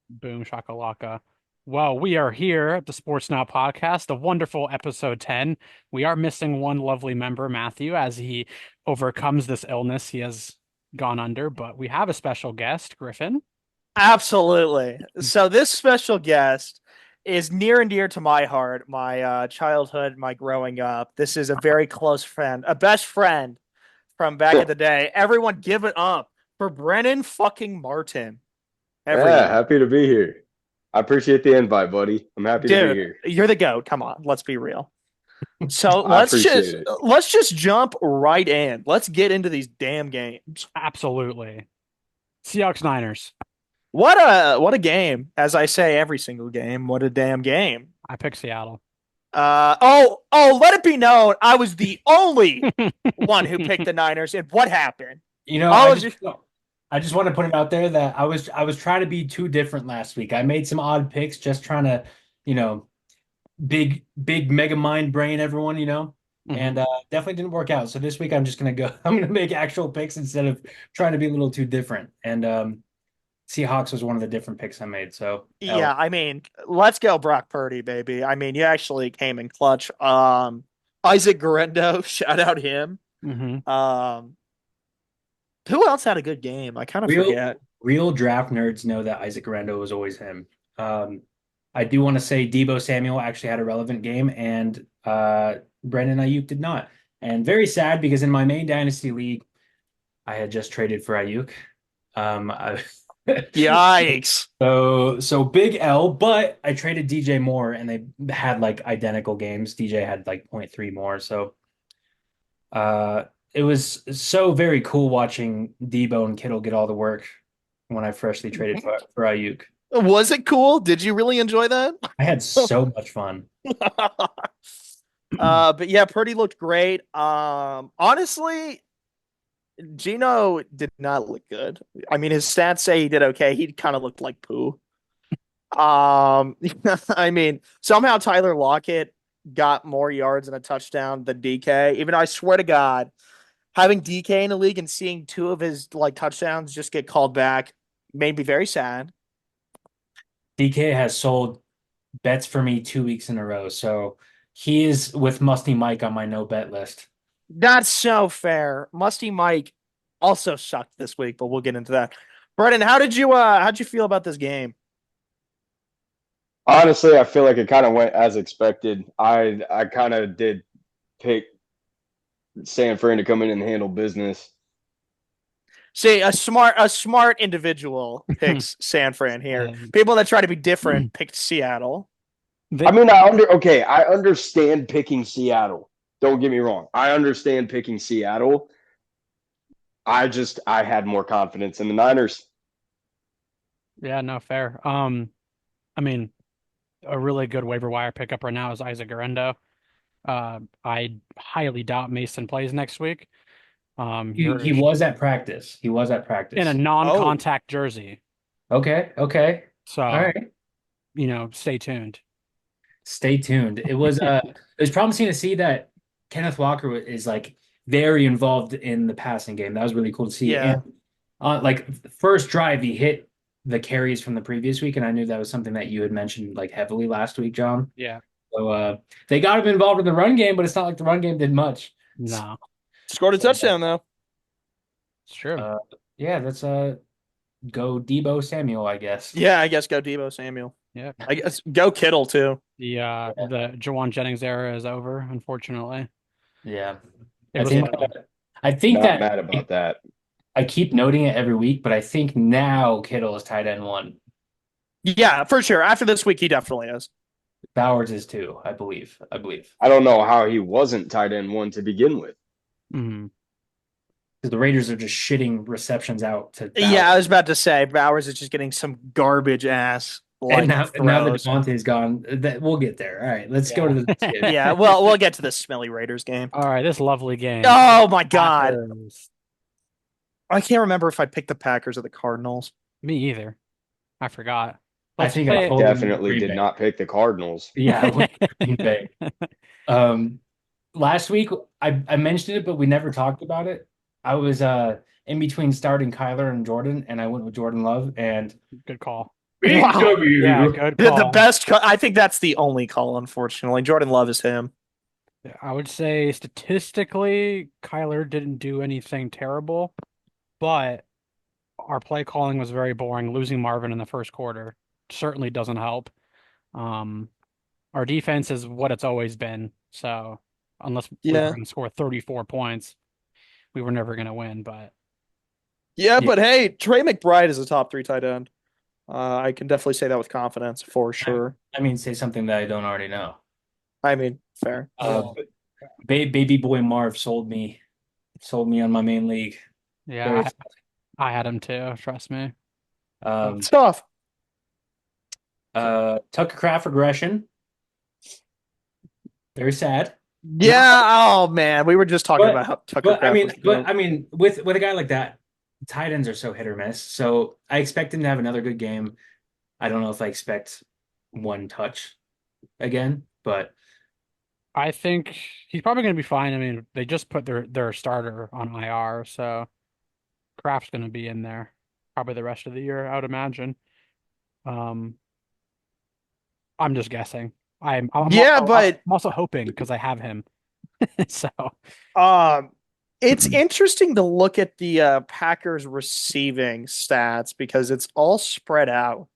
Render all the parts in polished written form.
Boom shakalaka. Well, we are here at the SportsNow podcast, a wonderful episode 10. We are missing one lovely member, Matthew, as he overcomes this illness he has gone under, but we have a special guest, Griffin. Absolutely. So this special guest is near and dear to my heart, my childhood, my growing up. This is a very close friend, a best friend from back in the day. Everyone give it up for Brennan fucking Martin. Yeah, Everyone. happy to be here. I appreciate the invite, buddy. I'm happy to be Dude, here. you're the goat. Come on, let's be real. So I let's appreciate just it. let's just jump right in. Let's get into these damn games. Absolutely. Seahawks Niners. What a game. As I say every single game, what a damn game. I pick Seattle. Let it be known, I was the only one who picked the Niners. And what happened? You know, I was just, I just want to put it out there that I was trying to be too different last week. I made some odd picks, just trying to, you know, big mega mind brain everyone, and definitely didn't work out. So this week I'm just gonna go. I'm gonna make actual picks instead of trying to be a little too different. And Seahawks was one of the different picks I made. So yeah, L. I mean, let's go Brock Purdy, baby. I mean, you actually came in clutch. Isaac Guerrero, shout out him. hmm Um, who else had a good game? I kind of Real forget. real draft nerds know that Isaac Rando was always him. I do want to say Debo Samuel actually had a relevant game, and Brendan Ayuk did not. And very sad because in my main dynasty league, I had just traded for Ayuk. I, Yikes. so big L, but I traded DJ Moore, and they had like identical games. DJ had like zero point 0.3 more, so uh, it was so very cool watching Debo and Kittle get all the work when I freshly traded for Ayuk. Was it cool? Did you really enjoy that? I had so much fun. But yeah, Purdy looked great. Honestly, Gino did not look good. I mean, his stats say he did okay. He kind of looked like poo. Um, I mean, somehow Tyler Lockett got more yards and a touchdown than DK. Even though I swear to God, having DK in the league and seeing two of his like touchdowns just get called back made me very sad. DK has sold bets for me 2 weeks in a row, so he is with Musty Mike on my no bet list. That's so fair. Musty Mike also sucked this week, but we'll get into that. Brennan, how'd you feel about this game? Honestly, I feel like it kind of went as expected. I kind of did pick San Fran to come in and handle business. See, a smart individual picks San Fran here. People that try to be different picked Seattle. I They, mean, I understand picking Seattle. Don't get me wrong. I understand picking Seattle. I had more confidence in the Niners. yeah, no, fair. I mean, a really good waiver wire pickup right now is Isaac Guerrero. I highly doubt Mason plays next week. He You're was at practice. He was at in a practice. Oh, non-contact jersey, Okay, okay. All so right. stay tuned. Stay tuned. It was promising to see that Kenneth Walker is like very involved in the passing game. That was really cool to see. yeah. And like first drive, he hit the carries from the previous week, and I knew that was something that you had mentioned like heavily last week, John. Yeah, So they got him involved in the run game, but it's not like the run game did much. So, no, Scored a touchdown though. it's true. uh, yeah, that's go Debo Samuel, I guess. Yeah, I guess go Debo Samuel. Yeah, I guess go Kittle too. the Jawan Jennings era is over, unfortunately. Yeah. It I was think fun. I think Not that mad about that. I keep noting it every week, but I think now Kittle is tight end one. Yeah, for sure. After this week, he definitely is. Bowers is two, I believe. I believe. I don't know how he wasn't tight end one to begin with. Mhm. Because the Raiders are just shitting receptions out to Yeah, Bowers. I was about to say Bowers is just getting some garbage ass And like now that throws. Devontae's gone, that we'll get there. All right, let's go Yeah. to the next game. Yeah, well, we'll get to the smelly Raiders game. All right, this lovely game. Oh my God. Packers. I can't remember if I picked the Packers or the Cardinals. Me either. I forgot. I Let's think I play told him Definitely Green did Bay. not pick the Cardinals. Yeah, I went it. Green Bay. Um, last week I mentioned it, but we never talked about it. I was in between starting Kyler and Jordan, and I went with Jordan Love, and Good call. Wow. Yeah, good The call. best, I think that's the only call, unfortunately. Jordan Love is him. I would say statistically, Kyler didn't do anything terrible, but our play calling was very boring. Losing Marvin in the first quarter certainly doesn't help. Um, our defense is what it's always been. So unless we were Yeah. going to score 34 points, we were never going to win. But Yeah, yeah, but hey, Trey McBride is a top 3 tight end. I can definitely say that with confidence for I, sure. I mean, say something that I don't already know. I mean, fair. well, Baby boy Marv sold me on my main league. Very yeah, I had him too. Trust me. It's um tough. Tucker Craft regression. Very sad. No, Yeah. Oh man, we were just talking But about how Tucker Craft was but good. I mean, with a guy like that, tight ends are so hit or miss. So I expect him to have another good game. I don't know if I expect one touch again, but I think he's probably going to be fine. I mean, they just put their starter on IR, so Kraft's going to be in there probably the rest of the year, I would imagine. Um, I'm just guessing. Yeah, but I'm also hoping because I have him. So um, it's interesting to look at the Packers receiving stats because it's all spread out.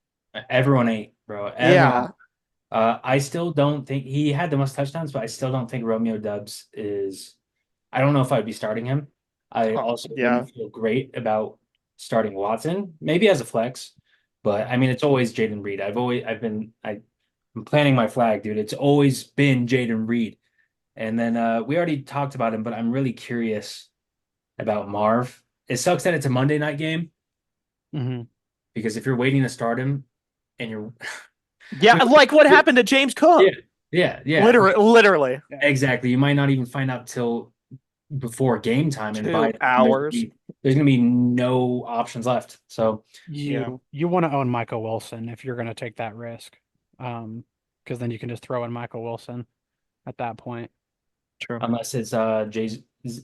everyone ate, bro. Everyone. Yeah. I still don't think he had the most touchdowns, but I still don't think Romeo Dubs is. I don't know if I'd be starting him. I Huh. also Yeah. wouldn't feel great about starting Watson, maybe as a flex, but I mean, it's always Jaden Reed. I'm planting my flag, dude. It's always been Jaden Reed. And then we already talked about him, but I'm really curious about Marv. It sucks that it's a Monday night game mhm. because if you're waiting to start him and you're Yeah, like what happened to James yeah, Cook? yeah, Literally exactly. You might not even find out till before game time, and by 2 then hours. there's gonna be no options left. So Yeah, You want to own Michael Wilson if you're going to take that risk, because then you can just throw in Michael Wilson at that point. true. unless it's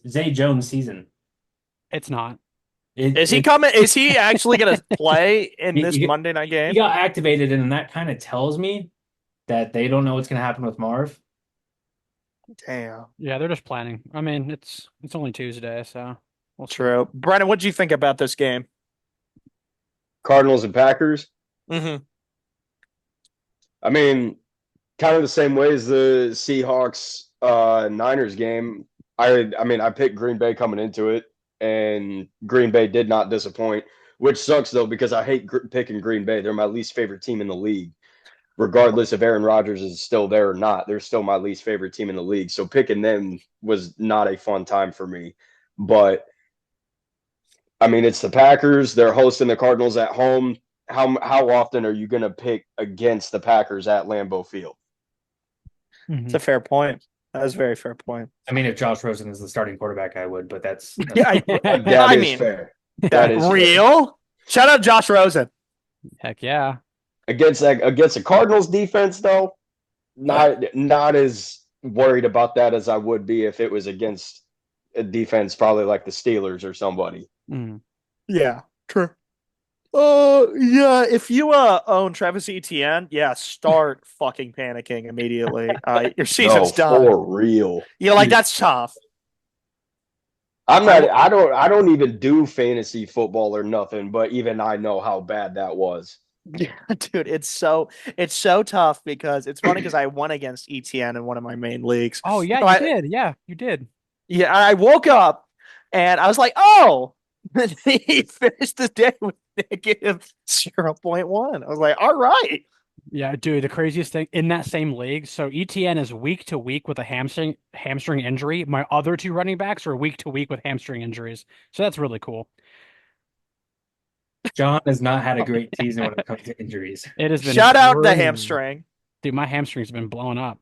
Zay Jones season, It's not. Is he it coming? Is he actually going to play in this he, Monday night he game? got activated, and that kind of tells me that they don't know what's gonna happen with Marv. Damn. Yeah, they're just planning. I mean, it's only Tuesday, so we'll see. True. Brennan, what do you think about this game? Cardinals and Packers. Mm-hmm. I mean, kind of the same way as the Seahawks Niners game. I mean, I picked Green Bay coming into it, and Green Bay did not disappoint, which sucks though because I hate picking Green Bay. They're my least favorite team in the league. Regardless if Aaron Rodgers is still there or not, they're still my least favorite team in the league. So picking them was not a fun time for me. But I mean, it's the Packers. They're hosting the Cardinals at home. How often are you going to pick against the Packers at Lambeau Field? It's Mhm. a fair point. That is a very fair point. I mean, if Josh Rosen is the starting quarterback, I would, but that's Yeah, That I is mean, fair. That that is fair. real. Shout out Josh Rosen. Heck yeah. Against a Cardinals defense, though, not as worried about that as I would be if it was against a defense probably like the Steelers or somebody. Mhm. Yeah, true. Yeah. If you own Travis Etienne, yeah, start fucking panicking immediately. Your No, season's done. for real. Yeah, like that's tough. I'm I not. will. I don't even do fantasy football or nothing. But even I know how bad that was. Yeah, dude, it's so tough because it's funny because I won against ETN in one of my main leagues. Oh yeah, So you I did. Yeah, you did. yeah, I woke up and I was like, oh, he finished the day with negative 0.1. I was like, all right. Yeah, dude, the craziest thing in that same league, so ETN is week to week with a hamstring injury. My other two running backs are week to week with hamstring injuries. So that's really cool. John has not had a great season when it comes to injuries. It has been Shout out the crazy. hamstring. Dude, my hamstring's been blowing up.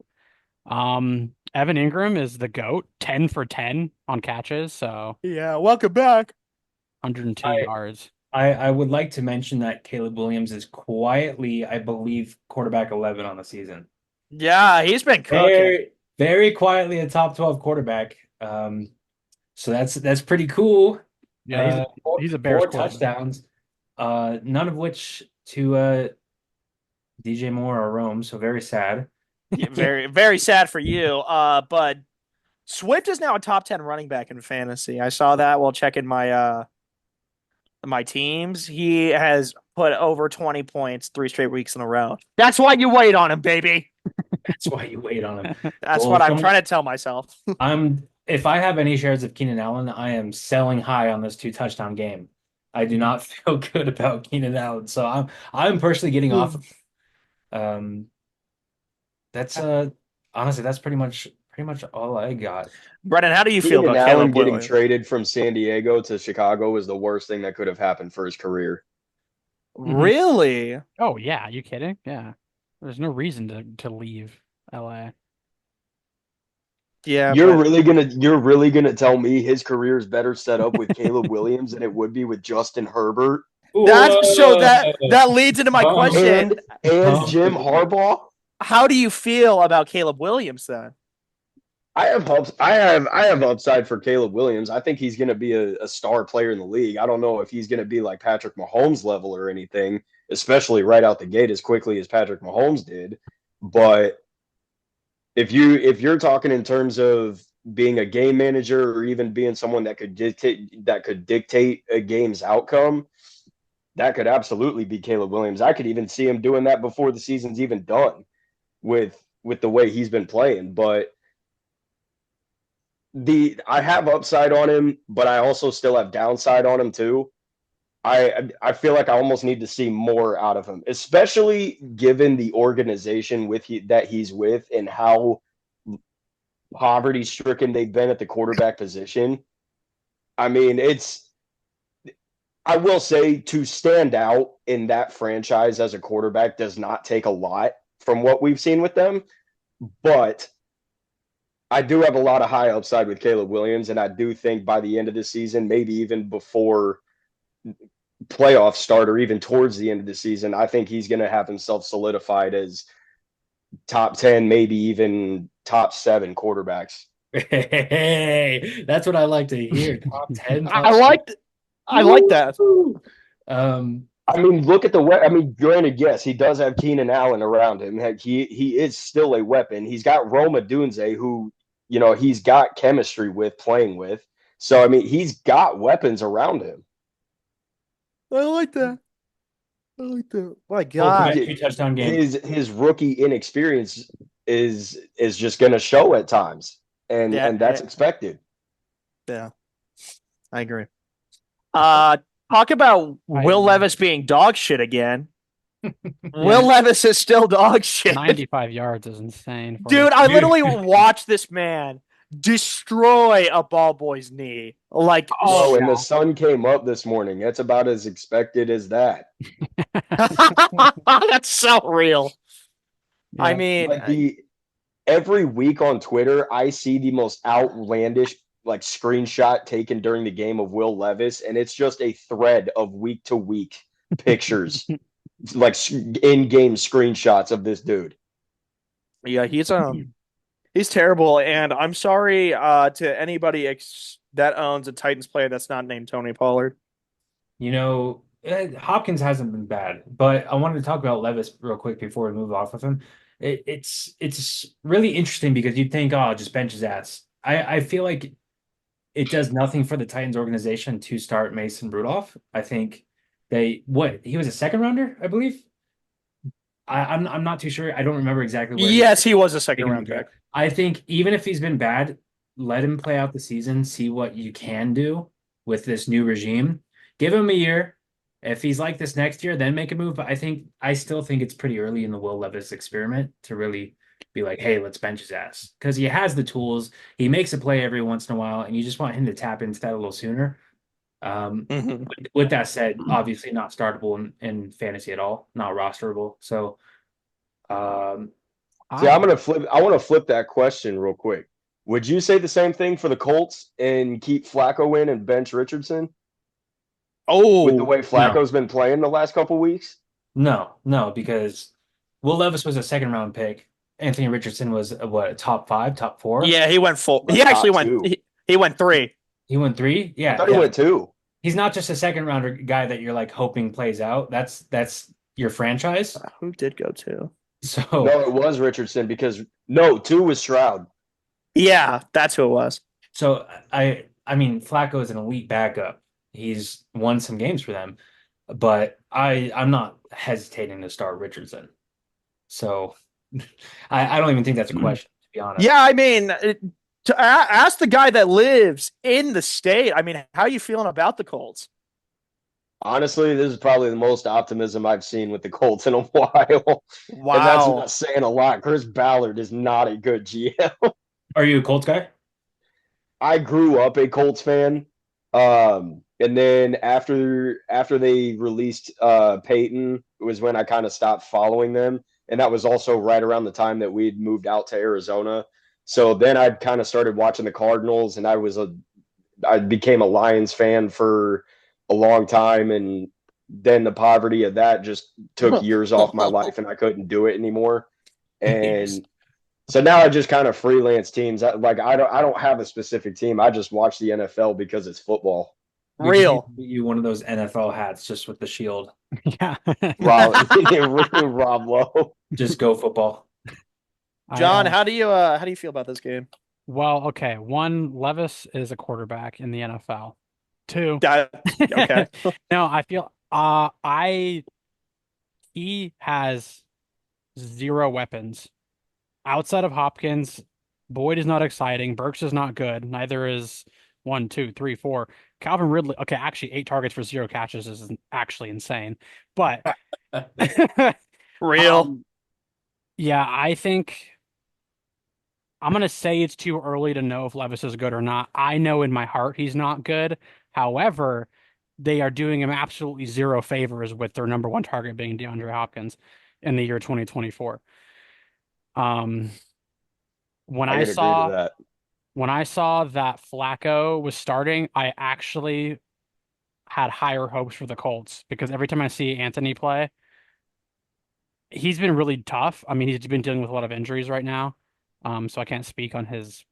Evan Ingram is the GOAT, 10 for 10 on catches, so Yeah, welcome back. 102 I yards. I would like to mention that Caleb Williams is quietly, I believe, quarterback 11 on the season. Yeah, he's been cooking. Very quietly a top 12 quarterback. So that's pretty cool. Yeah, he's a Bears Four quarterback. touchdowns, none of which to DJ Moore or Rome, so very sad. Yeah, very, very sad for you. But Swift is now a top 10 running back in fantasy. I saw that while checking my teams. He has put over 20 points 3 straight weeks in a row. That's why you wait on him, baby. That's why you wait on him. That's Well, what I'm trying to tell myself. if I have any shares of Keenan Allen, I am selling high on this 2 touchdown game. I do not feel good about Keenan Allen, so I'm personally getting off. Um, that's honestly that's pretty much all I got. Brennan, how do you feel Keenan about Allen Caleb getting Williams? traded from San Diego to Chicago was the worst thing that could have happened for his career. Really? Oh yeah, are you kidding? Yeah. There's no reason to leave LA. Yeah, You're but really gonna tell me his career is better set up with Caleb Williams than it would be with Justin Herbert that leads into my Huh? question. and Jim Harbaugh? How do you feel about Caleb Williams then? I have hopes. I have upside for Caleb Williams. I think he's going to be a star player in the league. I don't know if he's going to be like Patrick Mahomes level or anything, especially right out the gate as quickly as Patrick Mahomes did. But if you're talking in terms of being a game manager or even being someone that could dictate a game's outcome, that could absolutely be Caleb Williams. I could even see him doing that before the season's even done with the way he's been playing. But I have upside on him, but I also still have downside on him too. I feel like I almost need to see more out of him, especially given the organization that he's with and how poverty stricken they've been at the quarterback position. I mean, I will say to stand out in that franchise as a quarterback does not take a lot from what we've seen with them, but I do have a lot of high upside with Caleb Williams, and I do think by the end of the season, maybe even before playoffs start or even towards the end of the season, I think he's going to have himself solidified as top 10, maybe even top 7 quarterbacks. Hey, that's what I like to hear. Top 10. I like that. I mean, look at I mean, granted, yes, he does have Keenan Allen around him. He is still a weapon. He's got Roma Dunze, who, he's got chemistry with playing with. So, I mean, he's got weapons around him. I like that. My Well, God. 2 touchdown game. His rookie inexperience is just going to show at times, and that's expected. Yeah, I agree. Talk about Will Levis being dog shit again. Will Levis is still dog shit. 95 yards is insane. Dude, I literally watched this man destroy a ball boy's knee. Like, and the sun came up this morning. That's about as expected as that. That's so real. Yeah. I mean, like every week on Twitter, I see the most outlandish screenshot taken during the game of Will Levis, and it's just a thread of week to week pictures, like in-game screenshots of this dude. Yeah, he's terrible, and I'm sorry to anybody that owns a Titans player that's not named Tony Pollard. Hopkins hasn't been bad, but I wanted to talk about Levis real quick before we move off of him. It's really interesting because you'd think, oh, just bench his ass. I feel like it does nothing for the Titans organization to start Mason Rudolph. I think he was a second rounder, I believe. I'm not too sure. I don't remember exactly where. Yes, he was a second round pick. I think even if he's been bad, let him play out the season, see what you can do with this new regime. Give him a year. If he's like this next year, then make a move. But I still think it's pretty early in the Will Levis experiment to really be like, hey, let's bench his ass. Because he has the tools. He makes a play every once in a while, and you just want him to tap into that a little sooner. With that said, obviously not startable in fantasy at all, not rosterable. So, I want to flip that question real quick. Would you say the same thing for the Colts and keep Flacco in and bench Richardson? With the way Flacco's been playing the last couple weeks? No, because Will Levis was a second round pick. Anthony Richardson was a top 5, top 4? Yeah, he went full. He actually went. He went 3. He went 3? Yeah. I thought he went 2. He's not just a second rounder guy that you're like hoping plays out. That's Your franchise? Who did go to? So No, it was Richardson because no, 2 was Stroud. Yeah, that's who it was. so I mean Flacco is an elite backup. He's won some games for them, but I'm not hesitating to start Richardson. So I don't even think that's a question, to be honest. Yeah, I mean, ask the guy that lives in the state. I mean, how are you feeling about the Colts? Honestly, this is probably the most optimism I've seen with the Colts in a while. And that's Wow. not saying a lot. Chris Ballard is not a good GM. Are you a Colts guy? I grew up a Colts fan. And then after they released Peyton was when I kind of stopped following them. And that was also right around the time that we'd moved out to Arizona. So then I kind of started watching the Cardinals, and I became a Lions fan for a long time, and then the poverty of that just took years off my life, and I couldn't do it anymore. And so now I just kind of freelance teams. I don't have a specific team. I just watch the NFL because it's football. We just need to Real. get you one of those NFL hats just with the shield. Yeah. Rob Lowe. Just go football. John, I, how do you feel about this game? well, okay. One, Levis is a quarterback in the NFL. Two, Okay. no, I feel he has zero weapons outside of Hopkins. Boyd is not exciting. Burks is not good. Neither is one, two, three, four. Calvin Ridley. Okay, actually, 8 targets for 0 catches is actually insane. But Real. um, yeah, I think I'm gonna say it's too early to know if Levis is good or not. I know in my heart he's not good. However, they are doing him absolutely zero favors with their number one target being DeAndre Hopkins in the year 2024. Um, when I I can agree to saw that. when I saw that Flacco was starting, I actually had higher hopes for the Colts because every time I see Anthony play, he's been really tough. I mean, he's been dealing with a lot of injuries right now. So I can't speak on his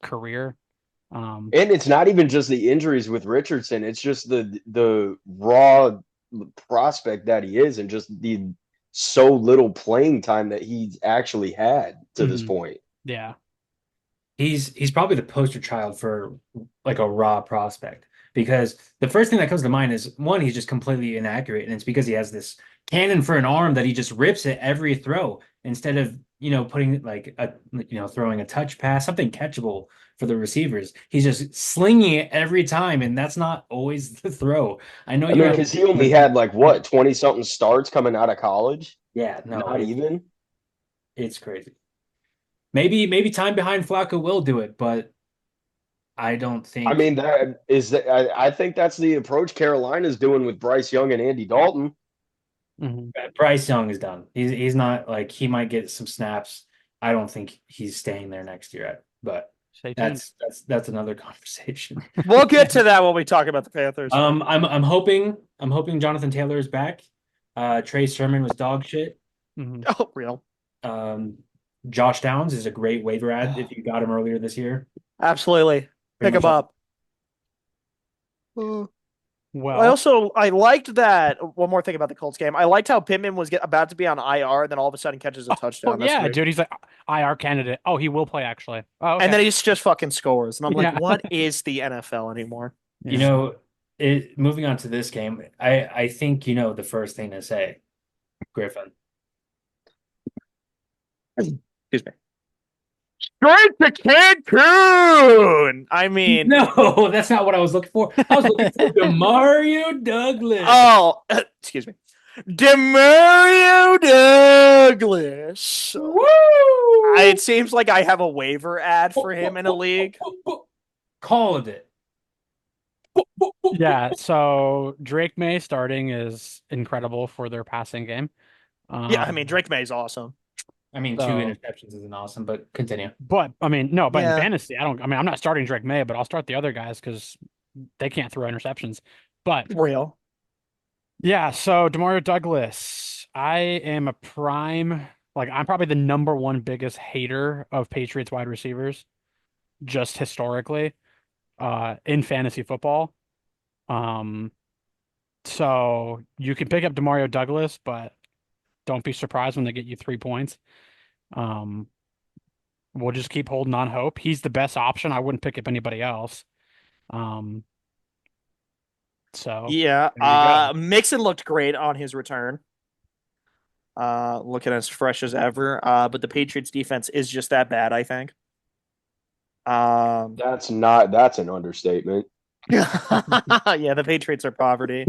career. Um, And it's not even just the injuries with Richardson. It's just the raw prospect that he is, and just the so little playing time that he's actually had to this mhm, point. yeah. He's probably the poster child for like a raw prospect because the first thing that comes to mind is one, he's just completely inaccurate, and it's because he has this cannon for an arm that he just rips at every throw instead of putting like throwing a touch pass, something catchable for the receivers. He's just slinging it every time, and that's not always the throw. I know I you mean, have because he only had like what 20 something starts coming out of college. yeah, no, Not even. it's crazy. Maybe time behind Flacco will do it, but I don't I think mean, I think that's the approach Carolina's doing with Bryce Young and Andy Dalton. Mhm. Bryce Young is done. He's not like he might get some snaps. I don't think he's staying there next year, but Stay tuned. that's another conversation. We'll get to that when we talk about the Panthers. I'm hoping Jonathan Taylor is back. Trey Sermon was dog shit. Mhm. Oh, real. Um, Josh Downs is a great waiver ad if you got him earlier this year. Absolutely. Pretty Pick much him all. up. Uh, Well, I liked that. One more thing about the Colts game. I liked how Pittman was about to be on IR, then all of a sudden catches a oh touchdown. That's yeah, great. dude, he's like IR candidate. Oh, he will play actually. Oh, And okay. then he just fucking scores. And I'm like, Yeah. what is the NFL anymore? You Yeah. know, moving on to this game, I think the first thing to say, Griffin. Excuse me. Straight to Cancun. I mean, No, that's not what I was looking for. I was looking for Demario Douglas. oh, excuse me. Demario Douglas. Woo! It seems like I have a waiver ad for him in a league. Called it. Yeah, so Drake May starting is incredible for their passing game. Yeah, I mean, Um, Drake May is awesome. I mean, two so, interceptions isn't awesome, but continue. but I mean, no, but in Yeah. fantasy, I'm not starting Drake May, but I'll start the other guys because they can't throw interceptions. But Real. yeah, so Demario Douglas, I am a prime, like I'm probably the number one biggest hater of Patriots wide receivers, just historically, in fantasy football. Um, So you can pick up Demario Douglas, but don't be surprised when they get you 3 points. Um, we'll just keep holding on hope. He's the best option. I wouldn't pick up anybody else. Um, so Yeah. there you go. Mixon looked great on his return. Looking as fresh as ever. But the Patriots defense is just that bad, I think. That's an understatement. Yeah, the Patriots are poverty.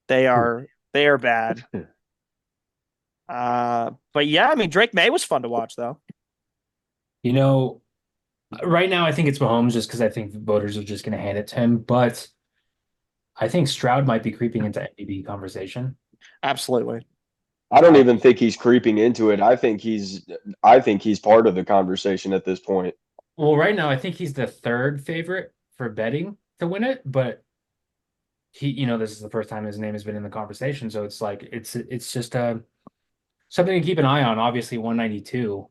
They are bad. But yeah, I mean Drake May was fun to watch though. You know, right now I think it's Mahomes just because I think the voters are just going to hand it to him. But I think Stroud might be creeping into MVP conversation. Absolutely. I don't even think he's creeping into it. I think he's part of the conversation at this point. Well, right now I think he's the third favorite for betting to win it, but this is the first time his name has been in the conversation, so it's like it's just something to keep an eye on. Obviously, 192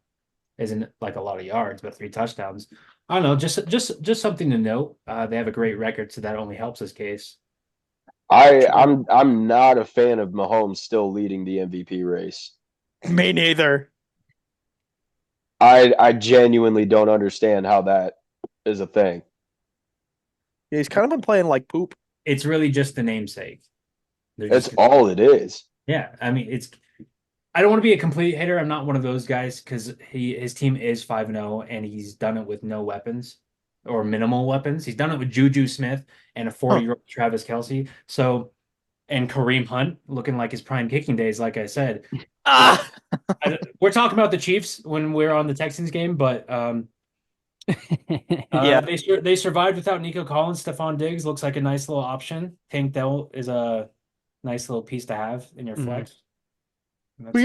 isn't like a lot of yards, but 3 touchdowns. I don't know, just something to note. They have a great record, so that only helps his case. I'm not a fan of Mahomes still leading the MVP race. Me neither. I genuinely don't understand how that is a thing. He's kind of been playing like poop. It's really just the namesake. That's all it is. Yeah, I mean, I don't want to be a complete hater. I'm not one of those guys because his team is 5-0 and he's done it with no weapons or minimal weapons. He's done it with Juju Smith and a 40-year-old Travis Kelce. So, and Kareem Hunt looking like his prime kicking days, like I said. We're talking about the Chiefs when we're on the Texans game, but Yeah. they survived without Nico Collins. Stephon Diggs looks like a nice little option. Tank Dell is a nice little piece to have in your flex. But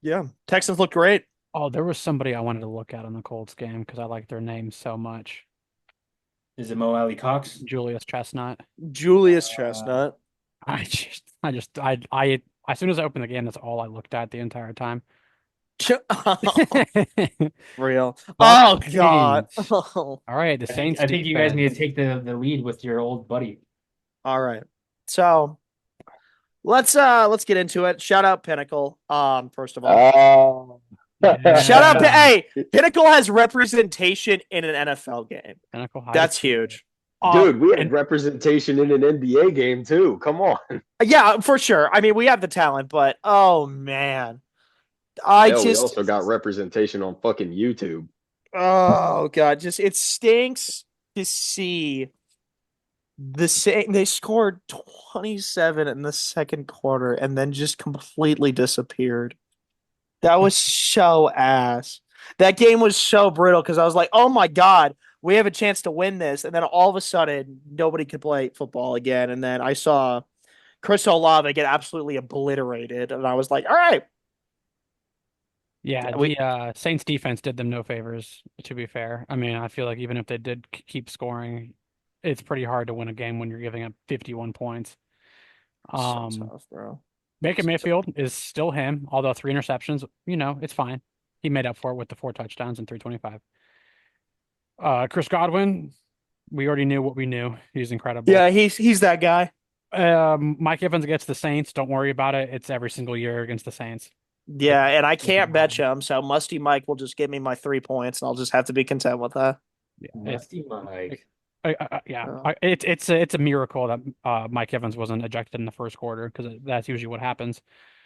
yeah. Texans look great. Oh, there was somebody I wanted to look at on the Colts game because I like their name so much. Is it Mo Alley Cox? Julius Chestnut. Julius Chestnut. I as soon as I opened the game, that's all I looked at the entire time. Real. Bucks, Oh God. Saints. All right, the Saints. I think you guys need to take the lead with your old buddy. All right. So let's get into it. Shout out Pinnacle. First of all. Shout out hey, Pinnacle has representation in an NFL game. Pinnacle High. That's huge. Dude, we had representation in an NBA game too. Come on. Yeah, for sure. I mean, we have the talent, but oh man. We also got representation on fucking YouTube. Oh God, it stinks to see the same. They scored 27 in the second quarter and then just completely disappeared. That was so ass. That game was so brutal because I was like, oh my God, we have a chance to win this. And then all of a sudden, nobody could play football again. And then I saw Chris Olave get absolutely obliterated. And I was like, all right. Yeah, the Saints defense did them no favors, to be fair. I mean, I feel like even if they did keep scoring, it's pretty hard to win a game when you're giving up 51 points. So tough, bro. Baker Mayfield is still him, although 3 interceptions, it's fine. He made up for it with the 4 touchdowns and 325. Chris Godwin, we already knew what we knew. He's incredible. Yeah, he's that guy. Mike Evans against the Saints. Don't worry about it. It's every single year against the Saints. Yeah, and I can't bet him, so Musty Mike will just give me my 3 points, and I'll just have to be content with that. Yeah, Musty Mike. It's a miracle that Mike Evans wasn't ejected in the first quarter because that's usually what happens.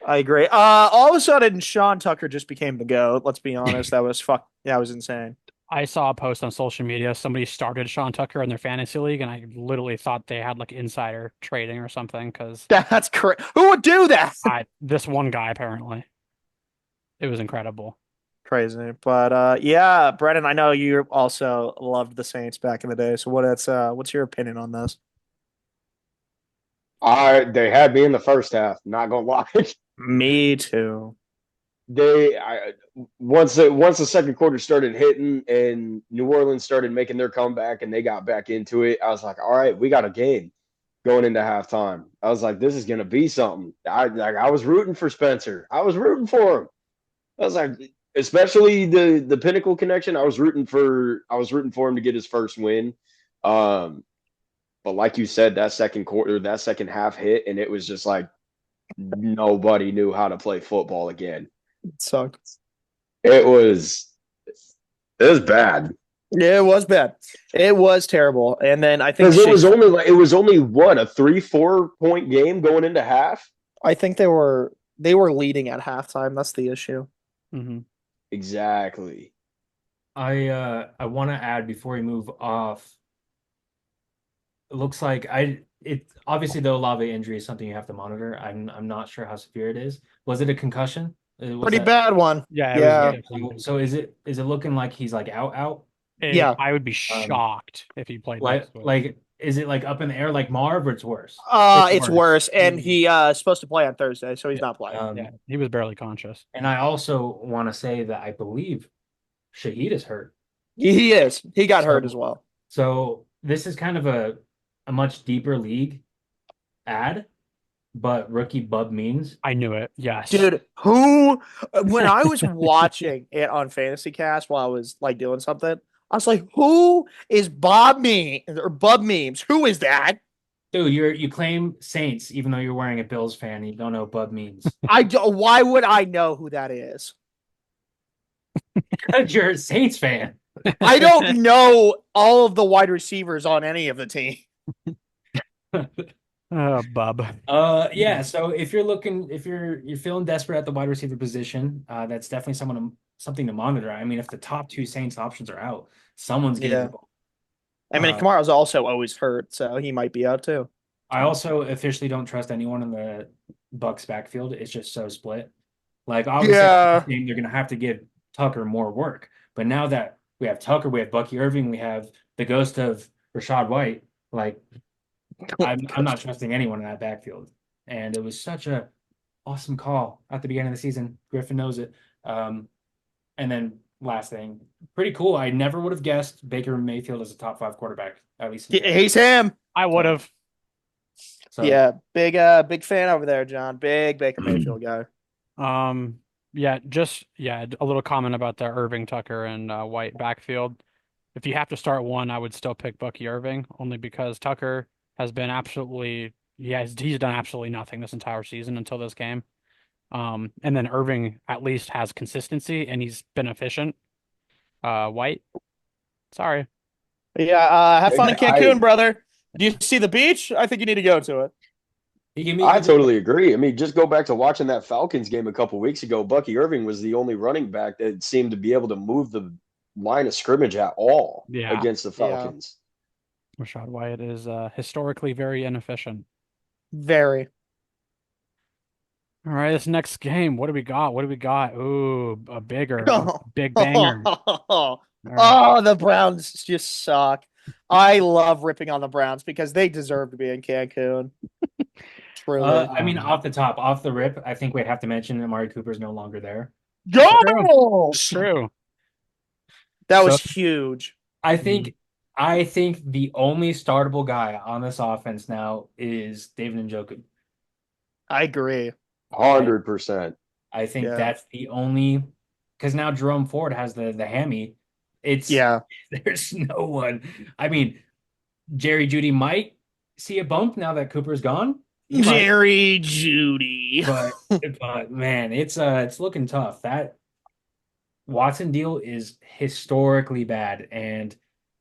I agree. All of a sudden, Sean Tucker just became the GOAT. Let's be honest. That was insane. I saw a post on social media. Somebody started Sean Tucker in their fantasy league, and I literally thought they had like insider trading or something because that's correct. Who would do that? This one guy apparently. It was incredible. Crazy. But yeah, Brennen, I know you also loved the Saints back in the day. So what's your opinion on this? They had me in the first half, not gonna lie. Me too. Once the second quarter started hitting and New Orleans started making their comeback and they got back into it, I was like, all right, we got a game going into halftime. I was like, this is gonna be something. I was rooting for Spencer. I was rooting for him. I was like, especially the Pinnacle connection. I was rooting for him to get his first win. But like you said, that second quarter, that second half hit, and it was just like nobody knew how to play football again. It sucked. It was it was bad. Yeah, it was bad. It was terrible. And then I think Because it was only what, a 3-4 point game going into half? they were leading at halftime. That's the issue. Hmm. Exactly. I want to add before we move off. It looks like it obviously the Olave injury is something you have to monitor. I'm not sure how severe it is. Was it a concussion? Was Pretty that bad one. Yeah, it was Yeah. definitely. so is it looking like he's like out? Yeah. I would be Um, shocked if he played like next week. like is it like up in the air like Marv or it's worse? It's worse. And he is supposed to play on Thursday, so he's not playing. Yeah, he was barely conscious. And I also want to say that I believe Shaheed is hurt. He is. He got So- hurt as well. So this is kind of a much deeper league ad, but rookie Bub means I knew it. Yes. Dude, when I was watching it on Fantasy Cast while I was like doing something, I was like, who is Bob Me or Bub Memes? Who is that? dude, you claim Saints even though you're wearing a Bills fan. You don't know Bub means. Why would I know who that is? Because you're a Saints fan. I don't know all of the wide receivers on any of the team. Oh, bub. Yeah. So if you're feeling desperate at the wide receiver position, that's definitely something to monitor. I mean, if the top two Saints options are out, someone's getting Yeah. the ball. I mean, Kamara's also always hurt, so he might be out too. I also officially don't trust anyone in the Bucks backfield. It's just so split. Like obviously, Yeah. they're gonna have to give Tucker more work. But now that we have Tucker, we have Bucky Irving, we have the ghost of Rashad White. Like I'm not trusting anyone in that backfield. And it was such a awesome call at the beginning of the season. Griffin knows it. And then last thing, pretty cool. I never would have guessed Baker Mayfield as a top 5 quarterback, at least. He's him. I would have. So Yeah, big fan over there, John. Big Baker Mayfield guy. Yeah, a little comment about the Irving, Tucker, and White backfield. If you have to start one, I would still pick Bucky Irving, only because Tucker has been he's done absolutely nothing this entire season until this game. And then Irving at least has consistency and he's been efficient. White, sorry. Yeah, have fun in Cancun, I brother. Do you see the beach? I think you need to go to it. I totally agree. I mean, just go back to watching that Falcons game a couple weeks ago. Bucky Irving was the only running back that seemed to be able to move the line of scrimmage at all against the Falcons. Rashad White is historically very inefficient. Very. All right, this next game, what do we got? Ooh, a big banger. Oh, Right. the Browns just suck. I love ripping on the Browns because they deserve to be in Cancun. Truly. I mean, off the rip, I think we'd have to mention that Amari Cooper is no longer there. Go! True. That was huge. I think the only startable guy on this offense now is David Njoku. I agree. 100%. I think that's the only because now Jerome Ford has the hammy. There's no one. I mean, Jerry Jeudy might see a bump now that Cooper's gone. Jerry Jeudy. But man, it's looking tough. That Watson deal is historically bad, and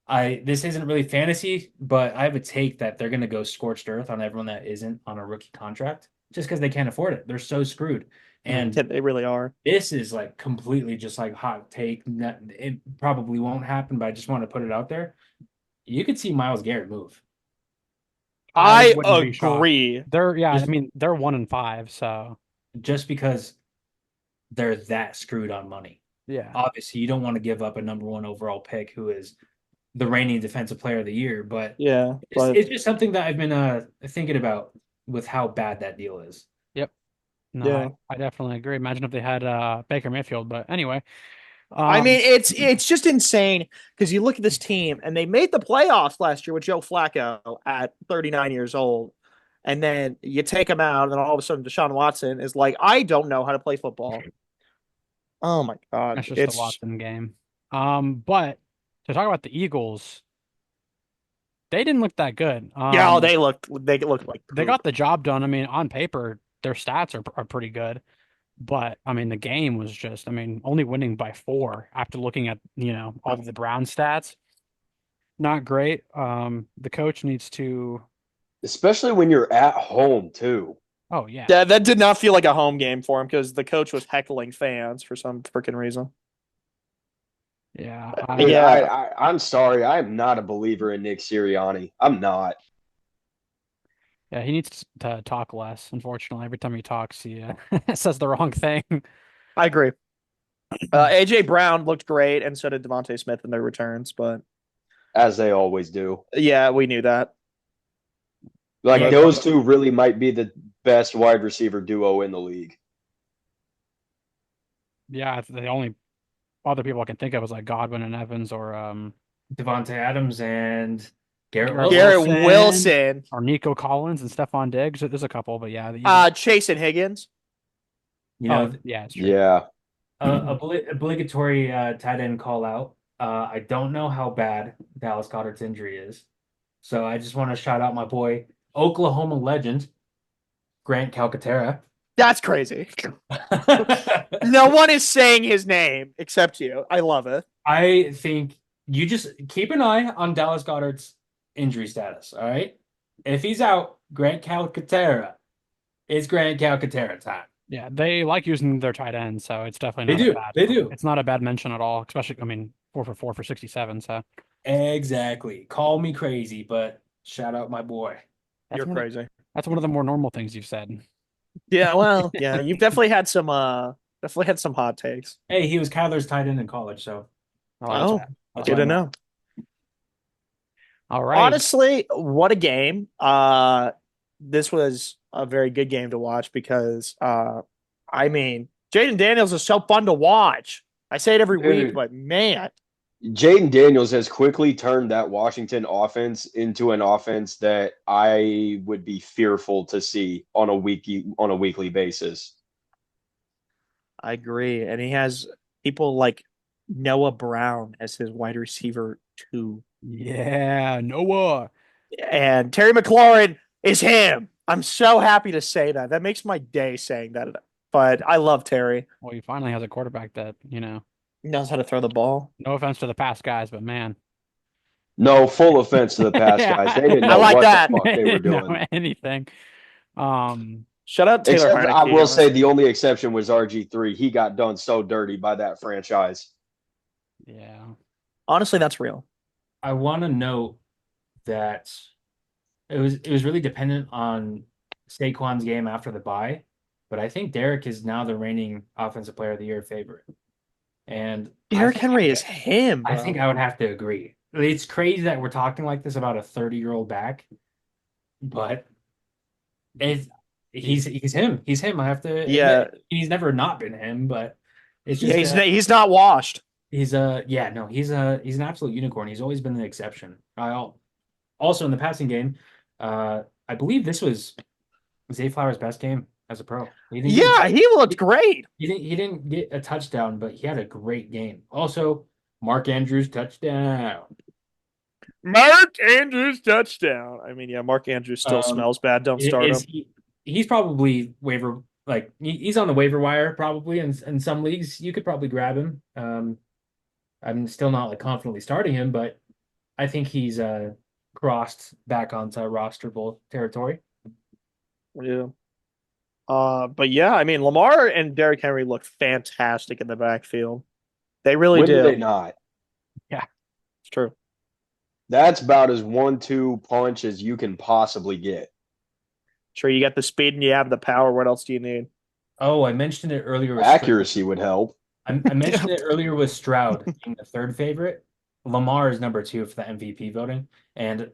this isn't really fantasy, but I have a take that they're gonna go scorched earth on everyone that isn't on a rookie contract just because they can't afford it. They're so screwed. And they really are. This is like completely just like hot take. It probably won't happen, but I just want to put it out there. You could see Myles Garrett move. I wouldn't be shocked. agree. They're 1-5, so just because they're that screwed on money. yeah. Obviously, you don't want to give up a number 1 overall pick who is the reigning defensive player of the year, but it's just something that I've been thinking about with how bad that deal is. Yep. No, I definitely agree. Imagine if they had Baker Mayfield, but anyway. I mean, it's just insane because you look at this team and they made the playoffs last year with Joe Flacco at 39 years old. And then you take him out, and then all of a sudden Deshaun Watson is like, I don't know how to play football. Oh my God. That's just a Watson game. But to talk about the Eagles, They didn't look that good. Yeah, they looked like They poop. got the job done. I mean, on paper, their stats are pretty good. But I mean, the game was just, I mean, only winning by 4 after looking at, all of the Brown stats. Not great. The coach needs to, Especially when you're at home too. oh yeah. That did not feel like a home game for him because the coach was heckling fans for some freaking reason. Yeah. Dude, Yeah, I'm sorry. I am not a believer in Nick Sirianni. I'm not. Yeah, he needs to talk less, unfortunately. Every time he talks, he says the wrong thing. I agree. AJ Brown looked great, and so did Devontae Smith in their returns. But As they always do. yeah, we knew that. Like Yeah, those two really might be the best wide receiver duo in the league. Yeah, the only other people I can think of is like Godwin and Evans or Devontae Adams and Garrett Garrett Wilson. Garrett Wilson Wilson, or Nico Collins and Stephon Diggs. There's a couple, but yeah, Chase and Higgins. You oh know, yeah, it's true. Yeah. obligatory tight end call out. I don't know how bad Dallas Goedert's injury is, so I just want to shout out my boy, Oklahoma legend, Grant Calcaterra. That's crazy. No one is saying his name except you. I love it. I think you just keep an eye on Dallas Goedert's injury status, all right? If he's out, Grant Calcaterra, it's Grant Calcaterra time. Yeah, they like using their tight end, so it's definitely They not a do. bad. They do. It's not a bad mention at all. Especially, I mean, 4 for 4 for 67. So Exactly. Call me crazy, but shout out my boy. that's You're one. crazy. That's one of the more normal things you've said. Yeah, well, yeah, you've definitely had some hot takes. Hey, he was Kyler's tight end in college, so I like Oh, that. that's good why to I know. know. All right. Honestly, what a game. This was a very good game to watch because I mean, Jaden Daniels is so fun to watch. I say it every week, Dude, but man, Jaden Daniels has quickly turned that Washington offense into an offense that I would be fearful to see on a weekly basis. I agree. And he has people like Noah Brown as his wide receiver too. Yeah, Noah. And Terry McLaurin is him. I'm so happy to say that. That makes my day saying that. But I love Terry. Well, he finally has a quarterback that, He knows how to throw the ball. no offense to the past guys, but man. No, full offense to the past Yeah, guys. They didn't I know like what the that. fuck they they were didn't know doing. anything. Um, Shout out Taylor Except I Heineke, will say honestly. the only exception was RG3. He got done so dirty by that franchise. yeah. Honestly, that's real. I want to note that it was really dependent on Saquon's game after the bye, but I think Derek is now the reigning offensive player of the year favorite. And Derrick Henry is him, I bro. think I would have to agree. It's crazy that we're talking like this about a 30-year-old back, but it's he's him. He's him. I have to Yeah, admit. He's never not been him, but it's yeah, just he's not washed. he's yeah, no, he's an absolute unicorn. He's always been the exception. Also in the passing game, I believe this was Zay Flowers' best game as a pro. Yeah, he looked great. He didn't get a touchdown, but he had a great game. Also, Mark Andrews touchdown. Mark Andrews touchdown. I mean, yeah, Mark Andrews still Um, smells bad. Don't start is him. he's probably waiver he's on the waiver wire probably in some leagues. You could probably grab him. I'm still not like confidently starting him, but I think he's crossed back onto rosterable territory. Yeah. But yeah, I mean, Lamar and Derrick Henry look fantastic in the backfield. They really When did do. they not? Yeah. It's true. That's about as 1-2 punch as you can possibly get. Sure, you got the speed and you have the power. What else do you need? Oh, I mentioned it earlier with Stroud. Accuracy would help. I mentioned it earlier with Stroud being the third favorite. Lamar is number 2 for the MVP voting, and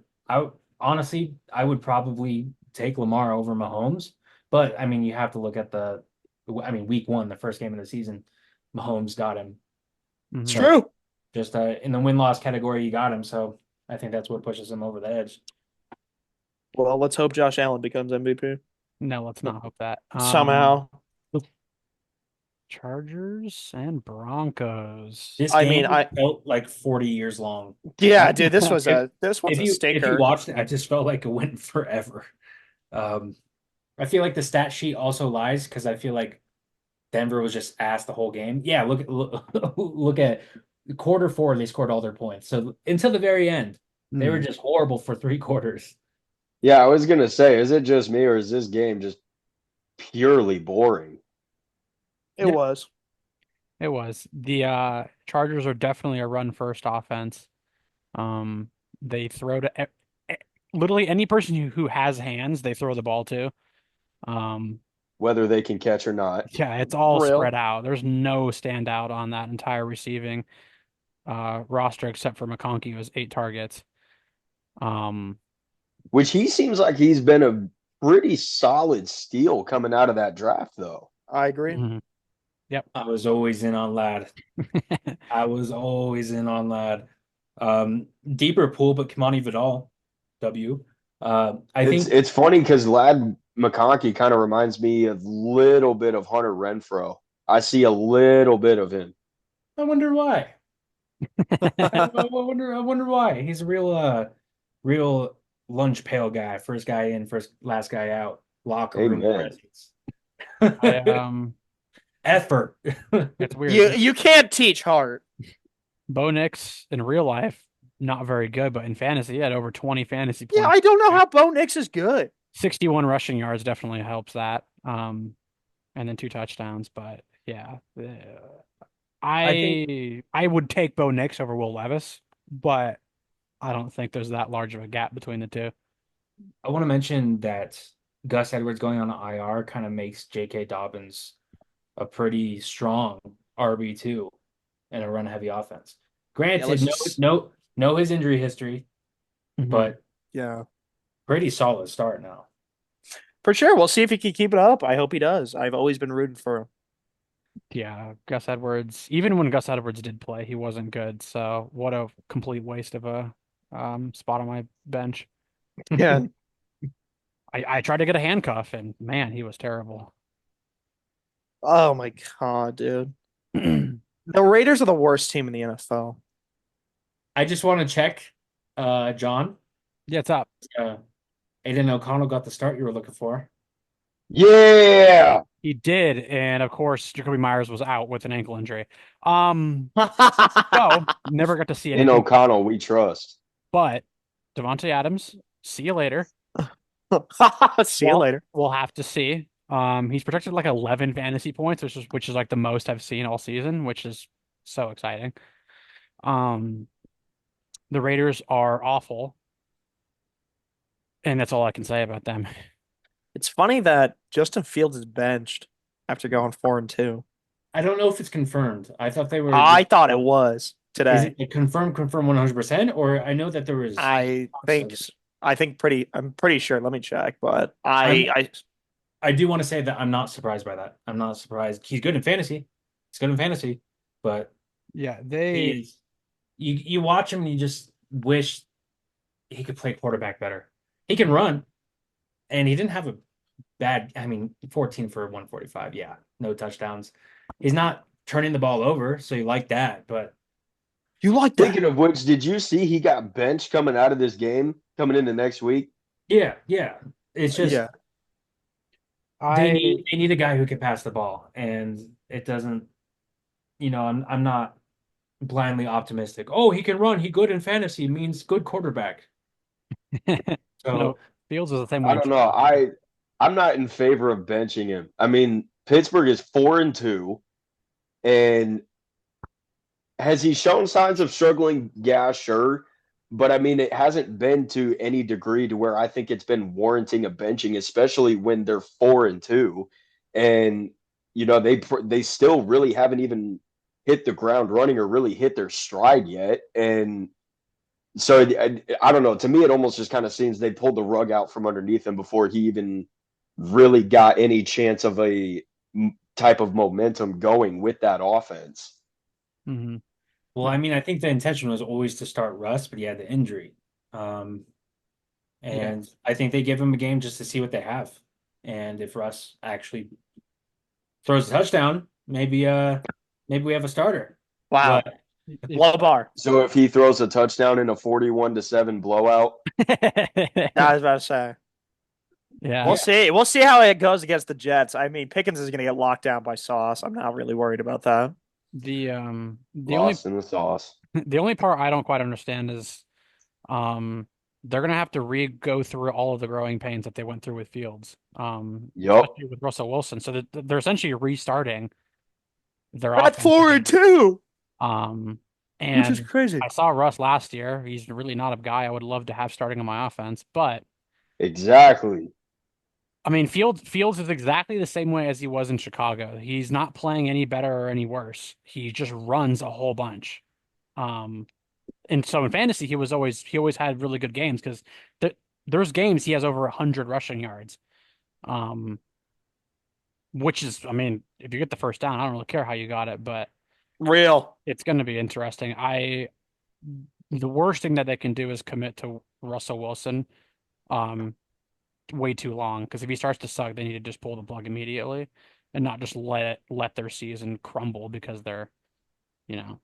honestly I would probably take Lamar over Mahomes. But I mean, you have to look at week 1, the first game of the season, Mahomes got him. It's Mhm. true. Just in the win-loss category, you got him. So I think that's what pushes him over the edge. Well, let's hope Josh Allen becomes MVP No, let's not hope that. somehow. Chargers and Broncos. This I mean, game felt like 40 years long. yeah, dude, this was If this one's if a you stinker. watched it, I just felt like it went forever. Um, I feel like the stat sheet also lies because I feel like Denver was just ass the whole game. Yeah, look at quarter four, they scored all their points. So until the very end, they were Hmm. just horrible for 3 quarters. Yeah, I was gonna say, is it just me or is this game just purely boring? It was. It was. The Chargers are definitely a run first offense. They throw to literally any person who has hands, they throw the ball to. Um, Whether they can catch or not. yeah, it's all Real. spread out. There's no standout on that entire receiving roster except for McConkey, who has 8 targets. Um, Which he seems like he's been a pretty solid steal coming out of that draft, though. I agree. mhm. Yep. I was always in on Lad. I was always in on Lad. Deeper pool, but Kimani Vidal, W. I It's think it's funny because Lad McConkey kind of reminds me a little bit of Hunter Renfro. I see a little bit of him. I wonder why. I wonder why. He's a real lunch pail guy. First guy in, first last guy out. Locker room Amen. presence. I Effort. it's weird. You can't teach heart. Bo Nix in real life, not very good, but in fantasy, he had over 20 fantasy Yeah, points. I don't know how Bo Nix is good. 61 rushing yards definitely helps that. And then 2 touchdowns. But yeah, I think I would take Bo Nix over Will Levis, but I don't think there's that large of a gap between the two. I want to mention that Gus Edwards going on the IR kind of makes J.K. Dobbins a pretty strong RB2 in a run heavy offense. Yeah, Granted, let's no, just no, no his injury history, Mhm. but yeah. pretty solid start now. For sure. We'll see if he can keep it up. I hope he does. I've always been rooting for him. Yeah, Gus Edwards. Even when Gus Edwards did play, he wasn't good. So what a complete waste of a spot on my bench. Yeah. I tried to get a handcuff, and man, he was terrible. Oh my God, dude. The Raiders are the worst team in the NFL. I just want to check, John. Yeah, it's up. Uh, Aiden O'Connell got the start you were looking for. Yeah. He did, and of course, Jacoby Myers was out with an ankle injury. So never got to see In anything. O'Connell, we trust. But Devontae Adams, see you later. See you later. We'll have to see. He's projected like 11 fantasy points, which is like the most I've seen all season, which is so exciting. Um, the Raiders are awful, and that's all I can say about them. It's funny that Justin Fields is benched after going 4-2. I don't know if it's confirmed. I thought they were I just. thought it was Is today. it a confirmed 100%? Or I know that there was I talks of think it. I'm pretty sure. Let me check, but I'm I do want to say that I'm not surprised by that. I'm not surprised. He's good in fantasy. He's good in fantasy, but Yeah, he they is you watch him and you just wish he could play quarterback better. He can run, and he didn't have a bad, I mean, 14 for 145. Yeah, no touchdowns. He's not turning the ball over, so you like that, but you like that. Speaking of which, did you see he got benched coming out of this game, coming into next week? yeah, yeah. It's just Yeah. they I need a guy who can pass the ball, and it doesn't, I'm not blindly optimistic. Oh, he can run. He good in fantasy means good quarterback. no, So Fields is the same way I in don't know. fantasy. I'm not in favor of benching him. I mean, Pittsburgh is 4-2, and has he shown signs of struggling? Yeah, sure. But I mean, it hasn't been to any degree to where I think it's been warranting a benching, especially when they're 4-2, and they still really haven't even hit the ground running or really hit their stride yet. And so I don't know. To me, it almost just kind of seems they pulled the rug out from underneath him before he even really got any chance of a type of momentum going with that offense. Hmm. well, I mean, I think the intention was always to start Russ, but he had the injury. Um, Yeah. and I think they give him a game just to see what they have. And if Russ actually throws a touchdown, maybe we have a starter. Wow. What? Low bar. So if he throws a touchdown in a 41-7 blowout, I was about to say. Yeah. We'll see. We'll see how it goes against the Jets. I mean, Pickens is going to get locked down by Sauce. I'm not really worried about that. The only lost in the sauce. the only part I don't quite understand is they're gonna have to go through all of the growing pains that they went through with Fields. Yup. Especially with Russell Wilson. So that they're essentially restarting their At offense 4 and again. 2, Um which is and crazy. I saw Russ last year. He's really not a guy I would love to have starting on my offense, but Exactly. I mean, Fields is exactly the same way as he was in Chicago. He's not playing any better or any worse. He just runs a whole bunch. Um, and so in fantasy, he always had really good games because there's games he has over 100 rushing yards. Um, which is, I mean, if you get the first down, I don't really care how you got it, but Real. it's going to be interesting. The worst thing that they can do is commit to Russell Wilson. Um, way too long because if he starts to suck, they need to just pull the plug immediately and not just let their season crumble because you know,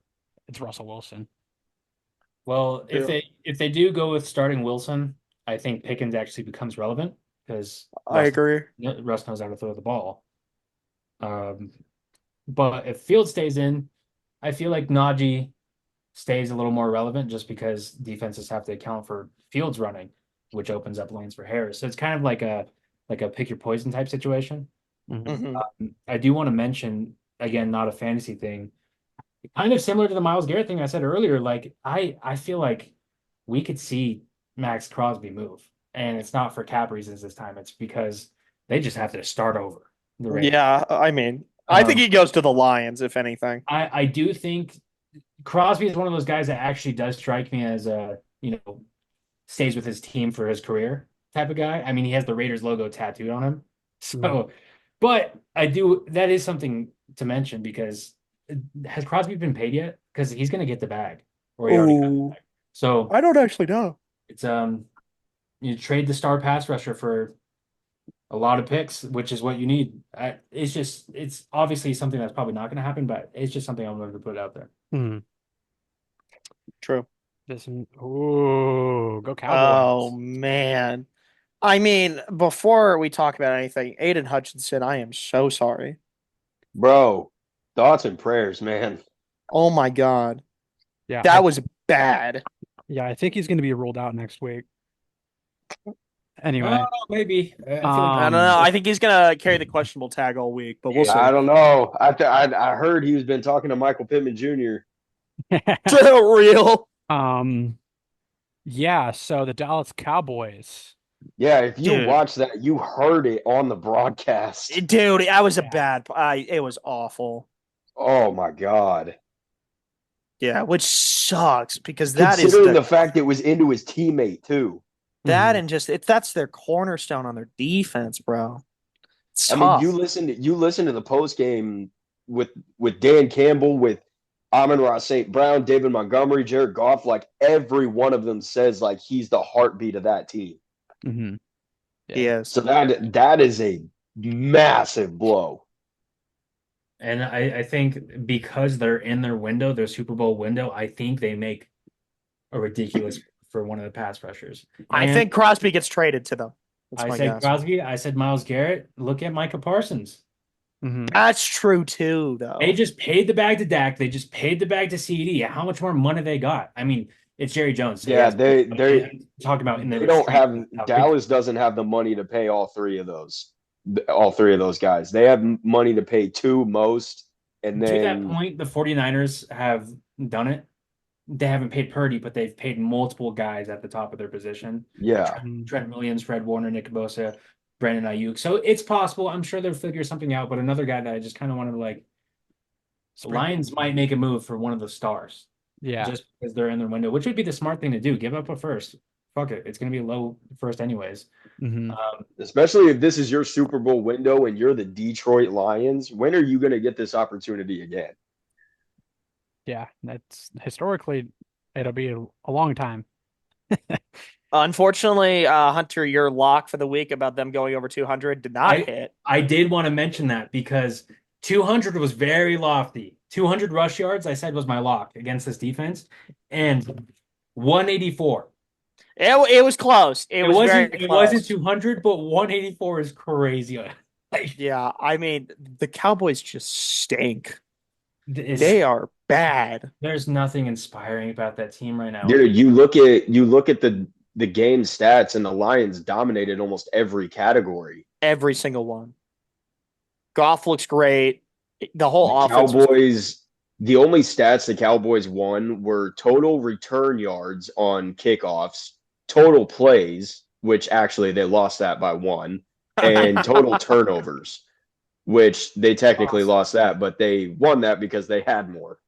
it's Russell Wilson. Well, Yeah. if they do go with starting Wilson, I think Pickens actually becomes relevant because I agree. Russ knows how to throw the ball. Um, but if Field stays in, I feel like Najee stays a little more relevant just because defenses have to account for Fields running, which opens up lanes for Harris. So it's kind of like a pick your poison type situation. Mhm. Hmm. I do want to mention again, not a fantasy thing, kind of similar to the Myles Garrett thing I said earlier. Like I feel like we could see Max Crosby move, and it's not for cap reasons this time. It's because they just have to start over the Raiders. Yeah, I mean, I think Um, he goes to the Lions, if anything. I do think Crosby is one of those guys that actually does strike me as a, stays with his team for his career type of guy. I mean, he has the Raiders logo tattooed on him. Mhm. So, but that is something to mention because has Crosby been paid yet? Because he's going to get the bag or he already got the Oh, bag. So I don't actually know. it's, you trade the star pass rusher for a lot of picks, which is what you need. It's obviously something that's probably not going to happen, but it's just something I wanted to put out there. Mhm. True. Ooh, go Oh Cowboys. man. I mean, before we talk about anything, Aiden Hutchinson, I am so sorry. Bro, thoughts and prayers, man. Oh my God. Yeah, That was bad. I think he's going to be ruled out next week. Anyway, Maybe. I feel like I don't know. I think he's gonna carry the questionable tag all week, but we'll Yeah. see. I don't know. I heard he's been talking to Michael Pittman Jr. Real. um, yeah. So the Dallas Cowboys. Yeah, if you Dude. watch that, you heard it on the broadcast. Dude, that was a Yeah. bad. It was awful. Oh my God. Yeah, which sucks because that is Considering the fact it was into his teammate too. that Mhm. and just that's their cornerstone on their defense, bro. It's I mean, tough. you listen to the post game with Dan Campbell, with Amon-Ra St. Brown, David Montgomery, Jared Goff. Like every one of them says like he's the heartbeat of that team. Mhm. He Yeah. is. So that is a massive blow. And I think because they're in their window, their Super Bowl window, I think they make a ridiculous for one of the pass rushers. I And think Crosby gets traded to them. That's I my said guess. Crosby, I said Myles Garrett. Look at Micah Parsons. Mhm. That's true too, though. They just paid the bag to Dak. They just paid the bag to CD. How much more money they got? I mean, it's Jerry Jones. So Yeah, I'm talking about in they the don't extreme. have Dallas doesn't have the money to pay all three of those guys. They have money to pay two most, and To that then point, the 49ers have done it. They haven't paid Purdy, but they've paid multiple guys at the top of their position. yeah, Trent Williams, Fred Warner, Nick Bosa, Brandon Ayuk. So it's possible. I'm sure they'll figure something out. But another guy that I just kind of wanted to the Lions might make a move for one of the stars Yeah. just because they're in their window, which would be the smart thing to do. Give up a first. Fuck it. It's going to be a low first anyways. Mhm. especially if this is your Super Bowl window and you're the Detroit Lions. When are you going to get this opportunity again? Yeah. That's historically, it'll be a long time. Unfortunately, Hunter, your lock for the week about them going over 200 did not hit. I did want to mention that because 200 was very lofty. 200 rush yards, I said, was my lock against this defense, and 184. It was close. It It was very wasn't it wasn't close. 200, but 184 is crazy. Like, Yeah, I mean, the Cowboys just stink. it's They are bad. there's nothing inspiring about that team right now. Dude, you look at the game stats, and the Lions dominated almost every category. Every single one. Goff looks great. The The whole offense was Cowboys, the only stats the Cowboys won were total return yards on kickoffs, total plays, which actually they lost that by one, and total turnovers, which they technically Awesome. lost that, but they won that because they had more.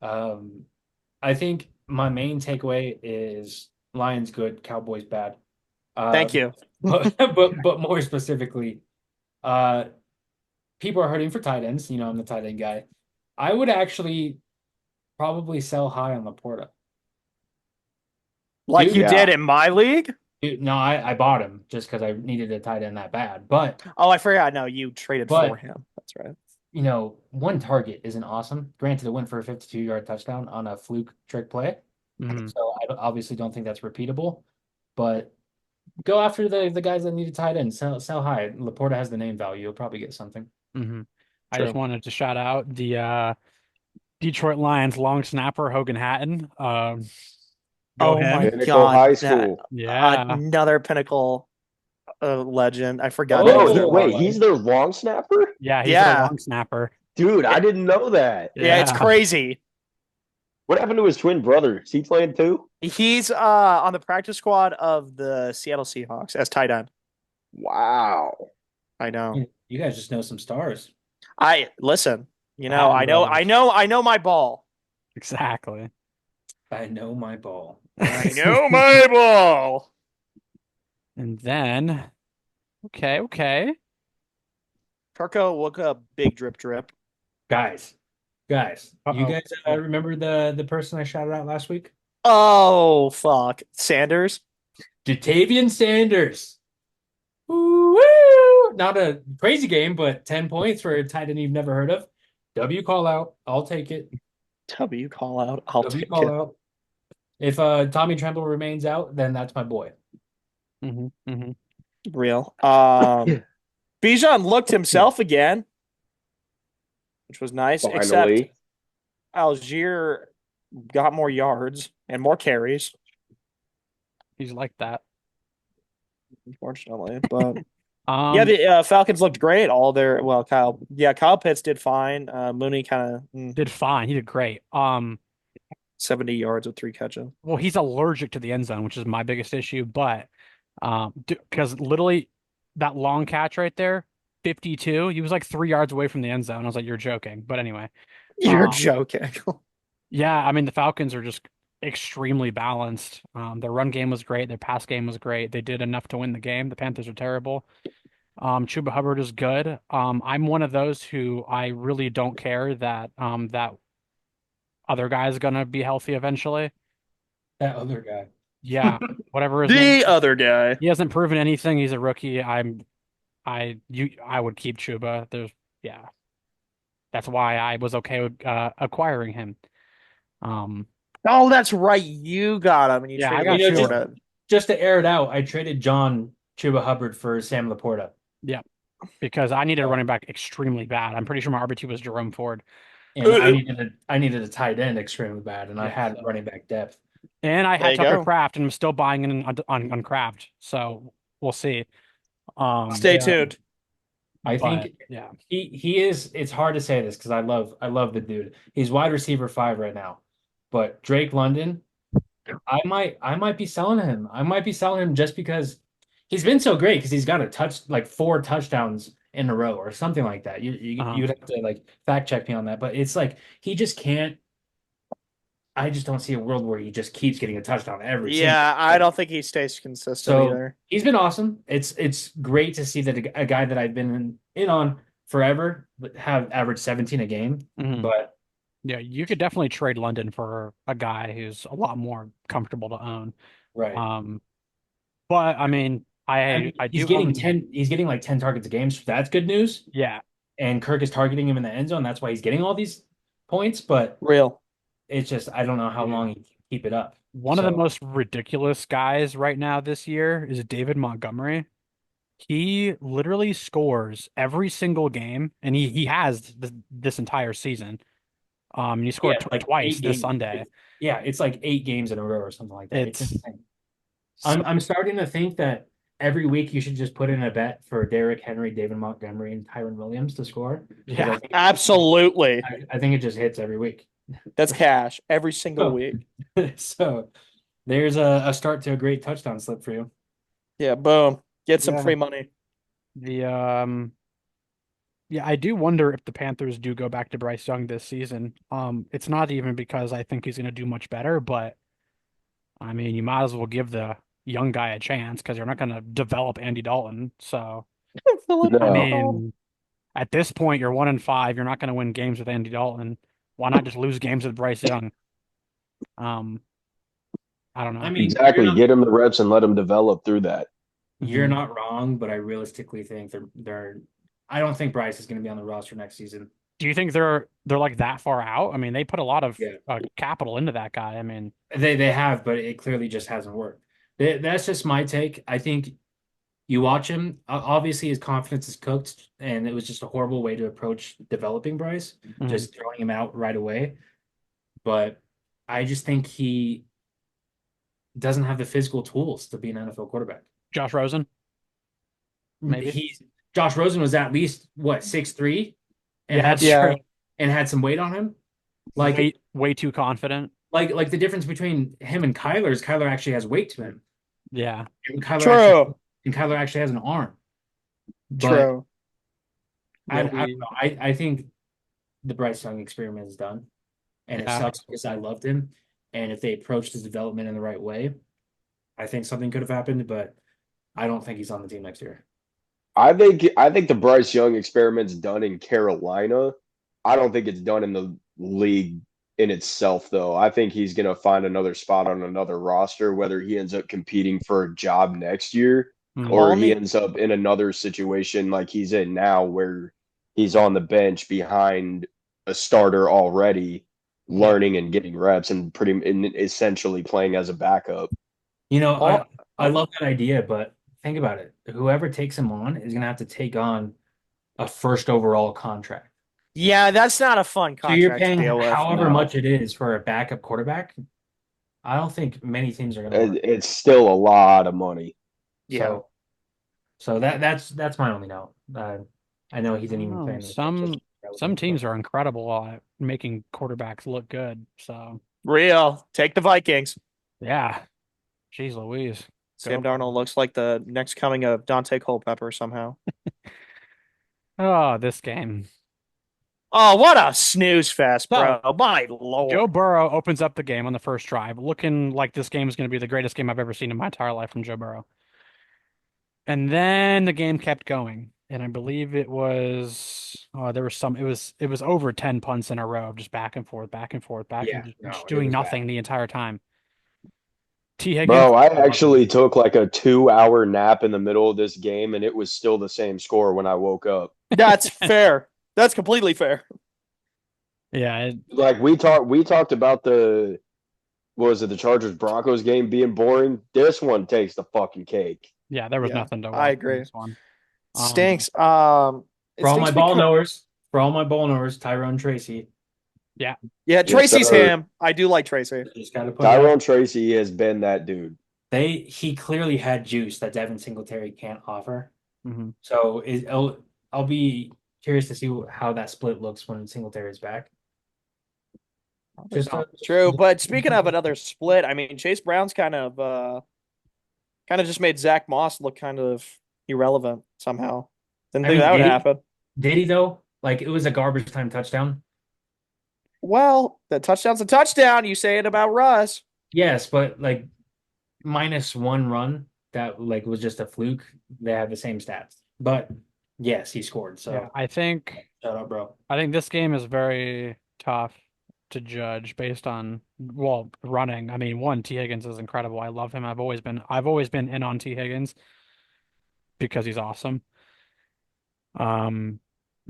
Um, I think my main takeaway is Lions good, Cowboys bad. Thank you. But more specifically, uh, people are hurting for tight ends. You know, I'm the tight end guy. I would actually probably sell high on Laporta. Like you Dude, did Yeah. in my league? no, I bought him just because I needed a tight end that bad. Oh, I forgot. No, you traded But for him. That's right. you know, one target isn't awesome. Granted, it went for a 52-yard touchdown on a fluke trick play. Mhm. So I obviously don't think that's repeatable. But go after the guys that need a tight end. Sell high. Laporta has the name value. You'll probably get something. Mhm. I just True. wanted to shout out the Detroit Lions long snapper Hogan Hatton. Go Oh him. my Pinnacle High God. That School. Yeah. another Pinnacle legend. I forgot he Bro, was there wait, long. he's their long snapper? Yeah, he's their Yeah. long snapper. Dude, I didn't know that. Yeah, it's Yeah. crazy. What happened to his twin brother? Is he playing too? He's on the practice squad of the Seattle Seahawks as tight end. Wow. I know. You guys just know some stars. I listen, Hatton brothers. I know my ball. Exactly. I know my ball. I know my ball. And then, okay. Kirko woke up big drip drip. Guys, you Uh-oh. guys remember the person I shouted out last week? Oh fuck. Sanders. Jatavian Sanders. Woo! Not a crazy game, but 10 points for a tight end you've never heard of. W call out. I'll take it. W call out. I'll W take call it. out. If Tommy Tremble remains out, then that's my boy. Mm-hmm. Real. Bijan looked himself again, which was nice, except Finally. Algier got more yards and more carries, He's like that. unfortunately. But Um, yeah, the Falcons looked great. Kyle Pitts did fine. Mooney kind of did fine. He did great. 70 yards with 3 catches. Well, he's allergic to the end zone, which is my biggest issue. But because literally that long catch right there, 52, he was like 3 yards away from the end zone. I was like, you're joking. But anyway, You're Um, joking. yeah, I mean the Falcons are just extremely balanced. Their run game was great. Their pass game was great. They did enough to win the game. The Panthers are terrible. Chuba Hubbard is good. I'm one of those who I really don't care that that other guy is gonna be healthy eventually. That other guy. Yeah, whatever his name. The other guy. He hasn't proven anything. He's a rookie. I would keep Chuba. Yeah, that's why I was okay with acquiring him. Um, Oh, that's right. You got him and you Yeah, I traded got him you. for it. Just to air it out, I traded John Chuba Hubbard for Sam Laporta. yeah, because I needed a running back extremely bad. I'm pretty sure my RB2 was Jerome Ford, And I needed a tight end extremely bad, and I Yeah, had so- running back depth. and I There had you Tucker go. Kraft, and I'm still buying in on Kraft. So we'll see. Stay Yeah. tuned. I but, think yeah, he is. It's hard to say this because I love the dude. He's wide receiver 5 right now, but Drake London, I might be selling him. I might be selling him just because he's been so great because he's got like 4 touchdowns in a row or something like that. Uh-huh. You'd have to like fact check me on that, but it's like he just can't. I just don't see a world where he just keeps getting a touchdown every single. Yeah, I don't think he stays consistent So either. he's been awesome. It's great to see that a guy that I've been in on forever but have averaged 17 a game. Mhm. But Yeah, you could definitely trade London for a guy who's a lot more comfortable to own. right, But I mean, I mean, I he's do getting own, 10. He's getting like 10 targets a game. So that's good news. yeah, and Kirk is targeting him in the end zone. That's why he's getting all these points. But Real. it's just I don't know how long he can keep it up. One of the So most ridiculous guys right now this year is David Montgomery. He literally scores every single game, and he has this entire season. He yeah, scored t like twice eight this games. Sunday. It's like 8 games in a row or something like that. It's It's insane. so I'm starting to think that every week you should just put in a bet for Derrick Henry, David Montgomery, and Tyron Williams to score because yeah. Absolutely. I think it just hits every week. That's cash every single So, week. so there's a start to a great touchdown slip for you. Yeah, boom. Get some Yeah. free money. The Yeah, I do wonder if the Panthers do go back to Bryce Young this season. It's not even because I think he's going to do much better, but I mean, you might as well give the young guy a chance because you're not going to develop Andy Dalton. So, I No. mean, at this point, you're 1-5. You're not going to win games with Andy Dalton. Why not just lose games with Bryce Young? Um, I don't I know. mean, Exactly. Get him the reps and let him develop through that. you're Mhm. not wrong, but I realistically think they're I don't think Bryce is going to be on the roster next season. Do you think they're like that far out? I mean, they put a lot of Yeah. capital into that guy. I mean, They have, but it clearly just hasn't worked. That's just my take. I think you watch him, obviously his confidence is cooked, and it was just a horrible way to approach developing Bryce, mhm. just throwing him out right away. But I just think he doesn't have the physical tools to be an NFL quarterback. Josh Rosen, maybe. He's Josh Rosen was at least what 6'3" and Yeah, had that's Yeah. true. and had some weight on him. Like Way too confident. like the difference between him and Kyler is Kyler actually has weight to him. Yeah. And True. Kyler actually has an arm. But True. Yeah, I don't know. I think the Bryce Young experiment is done. And it yeah. sucks because I loved him. And if they approached his development in the right way, I think something could have happened, but I don't think he's on the team next year. I think the Bryce Young experiment's done in Carolina. I don't think it's done in the league in itself, though. I think he's going to find another spot on another roster, whether he ends up competing for a job next year Mhm. or Call he me. ends up in another situation like he's in now, where he's on the bench behind a starter already, Yeah. learning and getting reps and essentially playing as a backup. You know, Call, I love that idea, but think about it. Whoever takes him on is going to have to take on a first overall contract. yeah, that's not a fun So you're contract to paying deal with. however No, much it is for a backup quarterback. I don't think many teams are going to want to. it's still a lot of money. Yeah. So, so that's my only note. I know he I didn't don't even play know. in the game, just Some relevant, but teams are incredible at making quarterbacks look good. So Real. Take the Vikings. yeah, jeez Louise, Sam go. Darnold looks like the next coming of Dante Culpepper somehow. Oh, this game. Oh, what a snooze fest, So bro. My Joe Lord. Burrow opens up the game on the first drive, looking like this game is going to be the greatest game I've ever seen in my entire life from Joe Burrow. And then the game kept going. And I believe it was there was some it was over 10 punts in a row, just back and forth, back and forth, back and yeah, just no, it doing was bad. nothing the entire time. T. Higgins, Bro, I actually took like a 2 hour nap in the middle of this game and it was still the same score when I woke up. That's fair. That's completely fair. yeah, Like we talked about the what was it, the Chargers Broncos game being boring. This one takes the fucking cake. yeah, there was Yeah, nothing to I watch in agree. this one. Um, Stinks. It For all my stinks ball because knowers, Tyrone Tracy. yeah, yeah, Yes, Tracy's sir. him. I do like Tracy. Just got to put it out. Tyrone Tracy has been that dude. He clearly had juice that Devin Singletary can't offer. mhm. So I'll be curious to see how that split looks when Singletary is back. Just No. True, but speaking of another split, I mean Chase Brown's kind of just made Zach Moss look kind of irrelevant somehow. Didn't I think mean, that would happen. did he though? Like it was a garbage time touchdown. Well, the touchdown's a touchdown. You say it about Russ. Yes, but like -1 run that like was just a fluke. They have the same stats. But yes, he scored. Yeah, So shut up, bro. I think this game is very tough to judge based on well running. I mean, one T Higgins is incredible. I love him. I've always been in on T Higgins because he's awesome. Um,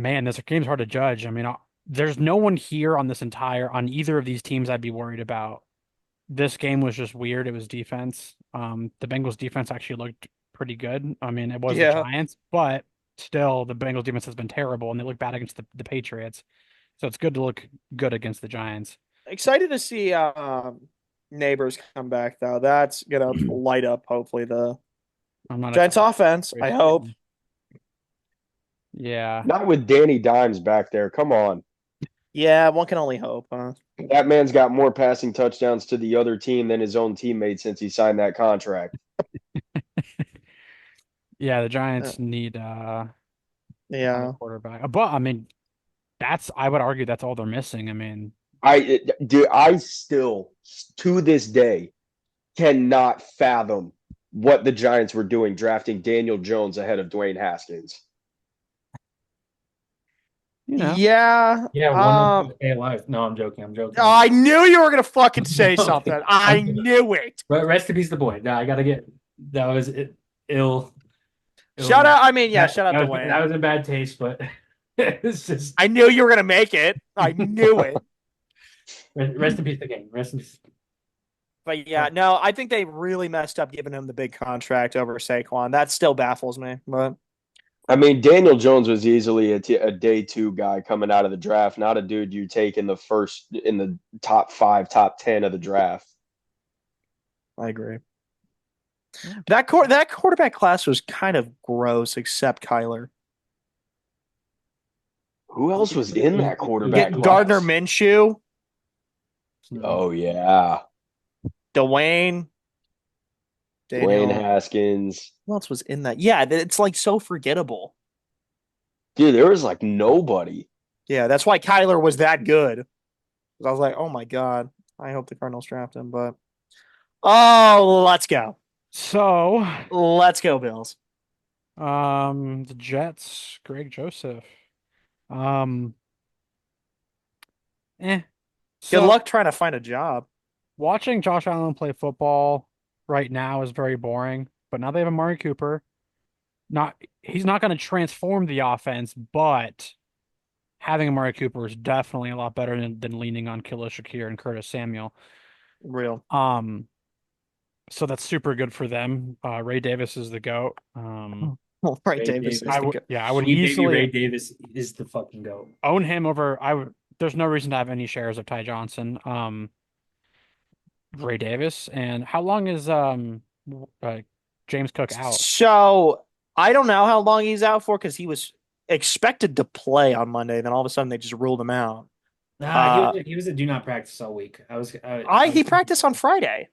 Man, this game's hard to judge. I mean, there's no one here on either of these teams I'd be worried about. This game was just weird. It was defense. The Bengals defense actually looked pretty good. I mean, it was the Yeah. Giants, but still the Bengals defense has been terrible and they look bad against the Patriots. So it's good to look good against the Giants. Excited to see Neighbors come back though. That's gonna light up hopefully the I'm not Giants excited. offense. I hope. Yeah. Not with Danny Dimes back there. Come on. Yeah, one can only hope, huh? That man's got more passing touchdowns to the other team than his own teammates since he signed that contract. Yeah, the Uh, Giants need a yeah. quarterback. But I mean, I would argue that's all they're missing. I mean, I still to this day cannot fathom what the Giants were doing drafting Daniel Jones ahead of Dwayne Haskins. you know. Yeah. Yeah, one of them stay alive. No, I'm joking. I'm joking. I knew you were gonna fucking say No, something. I knew it. Rest in peace, the boy. No, I gotta get that was ill. Shout out. I mean, yeah, That, shout out that to was Wayne. that was in bad taste, but it's just I knew you were gonna make it. I knew it. rest in peace the game. Rest in peace. But yeah, no, I think they really messed up giving him the big contract over Saquon. That still baffles me. But I mean, Daniel Jones was easily a day two guy coming out of the draft, not a dude you take in the top 5, top 10 of the draft. I agree. That quarterback class was kind of gross, except Kyler. Who else was in that quarterback class? Gardner Minshew, Oh yeah, Dwayne, Dwayne Daniel. Haskins. Who else was in that? Yeah, it's like so forgettable. Dude, there was like nobody. Yeah, that's why Kyler was that good. I was like, oh my God, I hope the Cardinals draft him. But let's go. So, Let's go, Bills. the Jets, Greg Joseph. Um, eh. Good So luck trying to find a job. watching Josh Allen play football right now is very boring, but now they have Amari Cooper. He's not going to transform the offense, but having Amari Cooper is definitely a lot better than leaning on Khalil Shakir and Curtis Samuel. Real. So that's super good for them. Ray Davis is the GOAT. Well, right, Ray Davis. Davis. I would Sweet baby easily Ray Davis is the fucking goat. own him over. There's no reason to have any shares of Ty Johnson. Ray Davis. And how long is uh, James Cook out? So I don't know how long he's out for because he was expected to play on Monday. Then all of a sudden they just ruled him out. Nah, he was a do not practice all week. He practiced on Friday.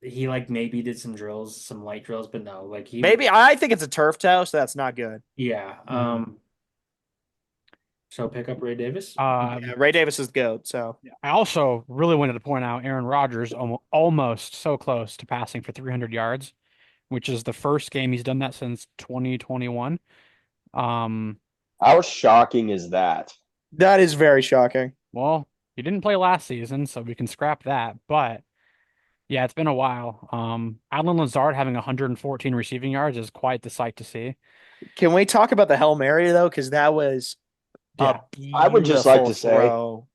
He like maybe did some drills, some light drills, but no, like he Maybe I think it's a turf toe, so that's not good. yeah. So pick up Ray Davis. Yeah, Ray Davis is the GOAT. So I also really wanted to point out Aaron Rodgers almost so close to passing for 300 yards, which is the first game he's done that since 2021. How shocking is that? that is very shocking. Well, he didn't play last season, so we can scrap that. But yeah, it's been a while. Allen Lazard having 114 receiving yards is quite the sight to see. Can we talk about the Hail Mary though? Because that was Yeah. I would just like to throw.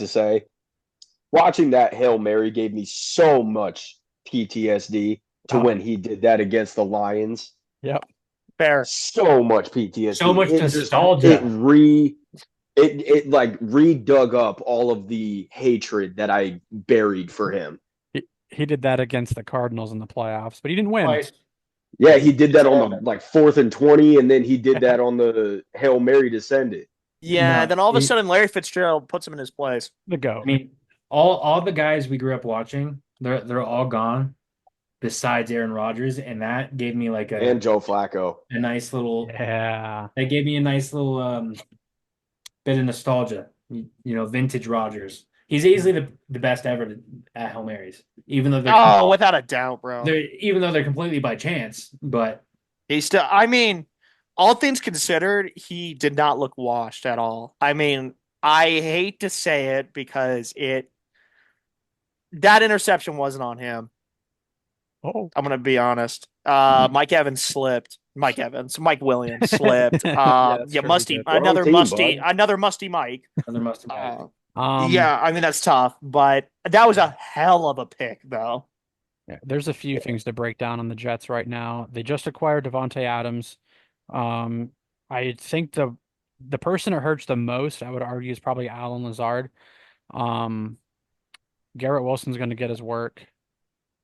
say, watching that Hail Mary gave me so much PTSD to when he did that against the Lions. Yep. Fair. So much PTSD. So much nostalgia. It like redug up all of the hatred that I buried for him. He did that against the Cardinals in the playoffs, but he didn't win. Twice. Yeah, he did that on the like 4th and 20, and then he did that on the Hail Mary to send it. Yeah. No, Then all of a sudden Larry Fitzgerald puts him in his place. The GOAT. I mean, all the guys we grew up watching, they're all gone, besides Aaron Rodgers, and that gave me like And Joe Flacco. a nice little Yeah. that gave me a nice little bit of nostalgia. You know, vintage Rodgers. He's easily the best ever at Hail Marys, even though Without a doubt, bro. they're completely by chance. But He still, I mean, all things considered, he did not look washed at all. I mean, I hate to say it because that interception wasn't on him. Oh. I'm gonna be honest. Mike Evans slipped. Mike Evans, Mike Williams slipped. Yeah, that's Yeah, true. He musty, did. Wrong team, bud. another musty Mike. Another must have Uh, Um, yeah, I mean that's tough, but that was a hell of a pick, though. yeah, there's a few things to break down on the Jets right now. They just acquired Devontae Adams. Um, I think the person it hurts the most, I would argue, is probably Alan Lazard. Um, Garrett Wilson's going to get his work,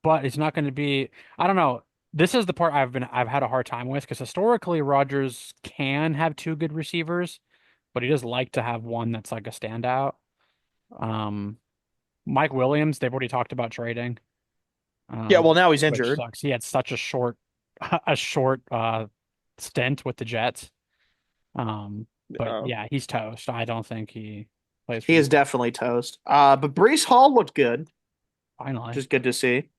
but it's not going to be. I don't know. This is the part I've had a hard time with because historically Rodgers can have two good receivers, but he does like to have one that's like a standout. Um, Mike Williams, they've already talked about trading, Yeah, um, well now he's which injured. sucks. He had such a short a short stint with the Jets. But Uh, yeah, he's toast. I don't think he plays for he the is definitely toast. But Brees Hall looked good, which finally. is good to see.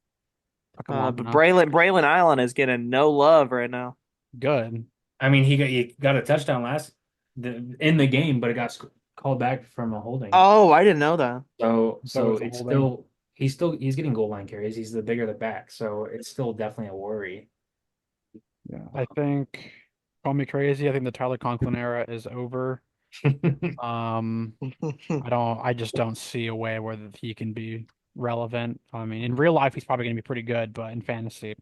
Took him long But enough. Braylon Allen is getting no love right now. Good. I mean, he got a touchdown in the game, but it got called back from a holding. Oh, I didn't know that. So So it's a it's holding. he's getting goal line carries. He's the bigger the back, so it's still definitely a worry. Yeah, I think call me crazy. I think the Tyler Conklin era is over. I just don't see a way where he can be relevant. I mean, in real life, he's probably going to be pretty good, but in fantasy,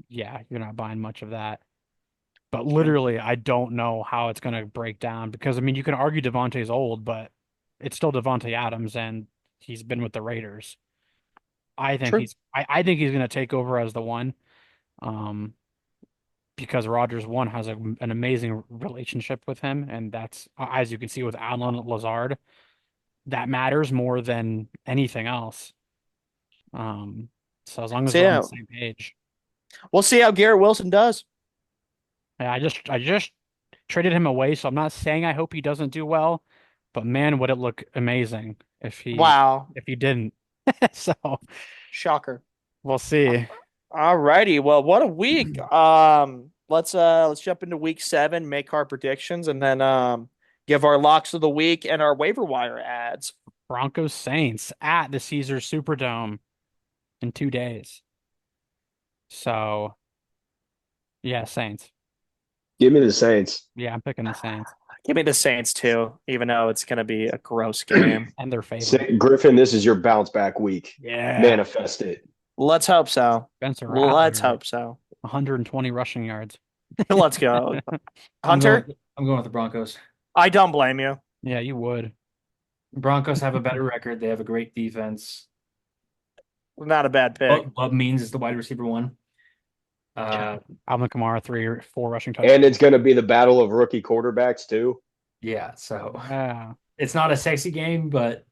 yeah, you're not buying much of that. But literally, I don't know how it's going to break down because I mean, you can argue Devontae's old, but it's still Devontae Adams, and he's been with the Raiders. True. I think he's going to take over as the one, um, because Rodgers one has an amazing relationship with him, and that's as you can see with Alan Lazard, that matters more than anything else. Um, so as long as So they're on the yeah, same page, we'll see how Garrett Wilson does. yeah, I just traded him away, so I'm not saying I hope he doesn't do well, but man, would it look amazing Wow, if he didn't. So shocker. we'll see. All righty. Well, what a week. Let's jump into week 7, make our predictions, and then give our locks of the week and our waiver wire ads. Broncos Saints at the Caesars Superdome in 2 days. So yeah, Saints. Give me the Saints. Yeah, I'm picking the Saints Give me the Saints too, even though it's gonna be a gross game. and their favorite. Griffin, this is your bounce back week. Yeah, Manifest it. Let's hope so. Spencer Let's Rattler, hope so. 120 rushing yards. Let's go. I'm going. Hunter, I'm going with the Broncos. I don't blame you. Yeah, you would. Broncos have a better record. They have a great defense. Not a bad pick. What means is the wide receiver one. Alvin Kamara, 3 or 4 rushing touchdowns. And it's going to be the battle of rookie quarterbacks, too. Yeah, so Yeah. it's not a sexy game, but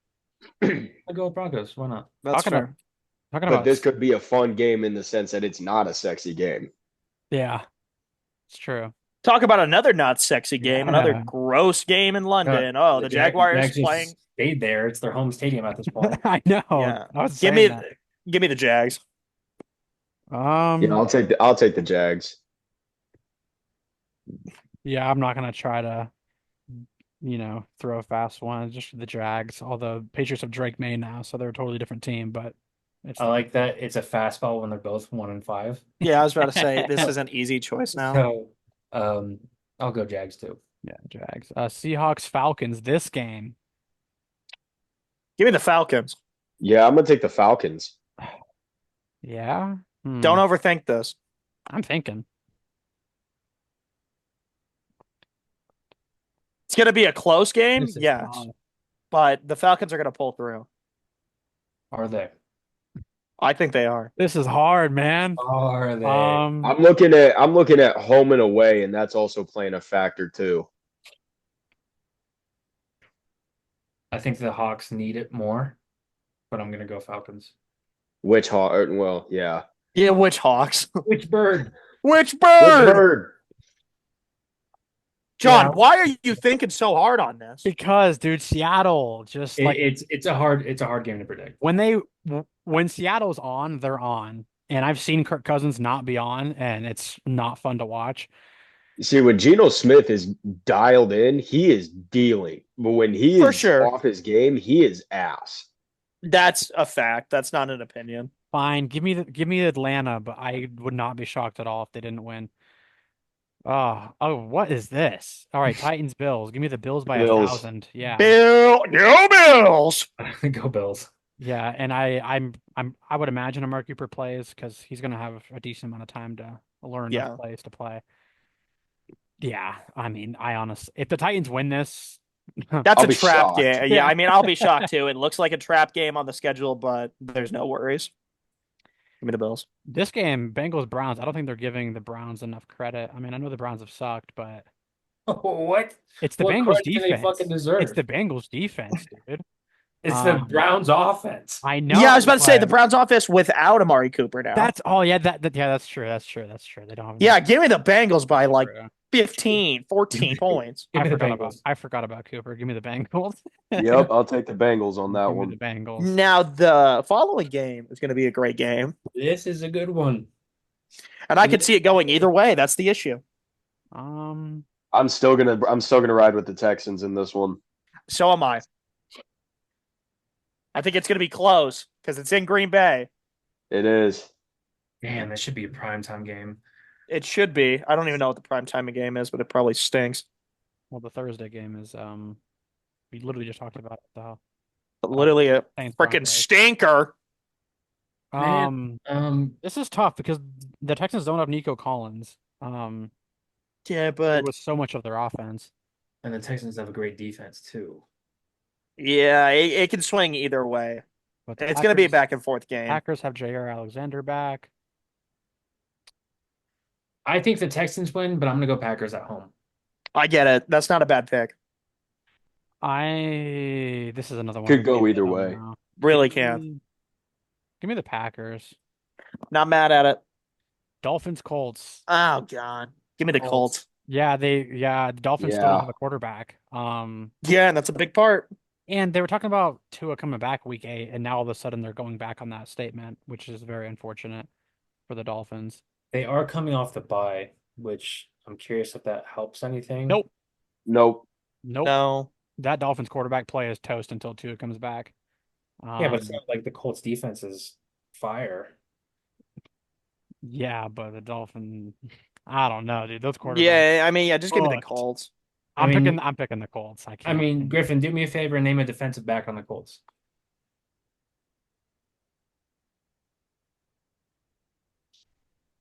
I'll go with Broncos. Why not? That's Talking fair. Talking But about this could be a fun game in the sense that it's not a sexy game. yeah, it's true. Talk about another not sexy game, another Yeah. gross game in London. Oh, the Jaguars Jags just playing. stayed there. It's their home stadium at this point. I know. Yeah. I was Give saying me that. give me the Jags. Yeah, I'll take the Jags. Yeah, I'm not gonna try to, throw a fast one. Just the Jags. Although Patriots have Drake May now, so they're a totally different team. But it's I like that it's a fastball when they're both 1-5. Yeah, I was about to say this is an easy choice now. So I'll go Jags too. yeah, Jags. Seahawks Falcons. This game. Give me the Falcons. Yeah, I'm going to take the Falcons. Yeah. Don't overthink this. I'm thinking. It's going to be a close game, This is yes, tough. but the Falcons are going to pull through. Are they? I think they are. This is hard, man. Are they? I'm looking at home and away, and that's also playing a factor too. I think the Hawks need it more, but I'm gonna go Falcons. Which Hawk? Well, yeah. Yeah, which Hawks? Which bird? Which Which bird? bird? John, Yeah. why are you thinking so hard on this? Because, dude, Seattle just like It's a hard game to predict. when Seattle's on, they're on. And I've seen Kirk Cousins not be on, and it's not fun to watch. See, when Geno Smith is dialed in, he is dealing. But when he For is sure. off his game, he is ass. That's a fact. That's not an opinion. Fine, give me Atlanta, but I would not be shocked at all if they didn't win. What is this? All right, Titans Bills. Give me the Bills by Bills. 1,000. Yeah. Go Bills. Go Bills. Yeah, and I would imagine Amari Cooper plays because he's gonna have a decent amount of time to learn enough Yeah, plays to play. Yeah, I mean, I honestly, if the Titans win this, that's I'll a be trap shocked. game. Yeah, yeah, I mean, I'll be shocked too. It looks like a trap game on the schedule, but there's no worries. Give me the Bills. this game, Bengals Browns, I don't think they're giving the Browns enough credit. I mean, I know the Browns have sucked, but What? it's the What Bengals credit do they fucking defense. It's deserve? the Bengals defense, dude. It's the Um, Browns offense. I Yeah, I was know, about to say the but Browns office without Amari Cooper now. that's oh yeah, yeah, that's true. That's true. That's true. They don't have enough. Yeah, give me the Bengals by like True. 15, Give me 14 points. give me the Bengals. I forgot about Cooper. Give me the Bengals. Yep, I'll take the Bengals on that Give me the one. Bengals. Now the following game is going to be a great game, This is a good one. and I could see it going either way. That's the issue. Um, I'm still gonna ride with the Texans in this one. So am I. I think it's going to be close because it's in Green Bay. It is. Damn, this should be a primetime game. It should be. I don't even know what the prime time of game is, but it probably stinks. well, the Thursday game is we literally just talked about it, Literally a Saints freaking Broncos. stinker. Man, This is tough because the Texans don't have Nico Collins. Yeah, It but was so much of their offense. and the Texans have a great defense too. yeah, it can swing either way. But the It's going to be a Packers, back and forth game. Packers have J.R. Alexander back. I think the Texans win, but I'm gonna go Packers at home. I get it. That's not a bad pick. This is another one. Could go I either don't way. know. Really Give can. me, give me the Packers. Not mad at it. Dolphins, Colts. Oh God, give me the Colts. Yeah, the Dolphins still don't have Yeah. a quarterback. Yeah, and that's a big part. And they were talking about Tua coming back week 8, and now all of a sudden they're going back on that statement, which is very unfortunate for the Dolphins. They are coming off the bye, which I'm curious if that helps anything. Nope. Nope. Nope. No. That Dolphins quarterback play is toast until Tua comes back. Yeah, but it's not like the Colts defense is fire. Yeah, but the Dolphin, I don't know, dude. Those quarterbacks. Yeah, I mean, yeah, just give me the Fucked. Colts. I mean- I'm picking the Colts. I I can't. mean, Griffin, do me a favor and name a defensive back on the Colts.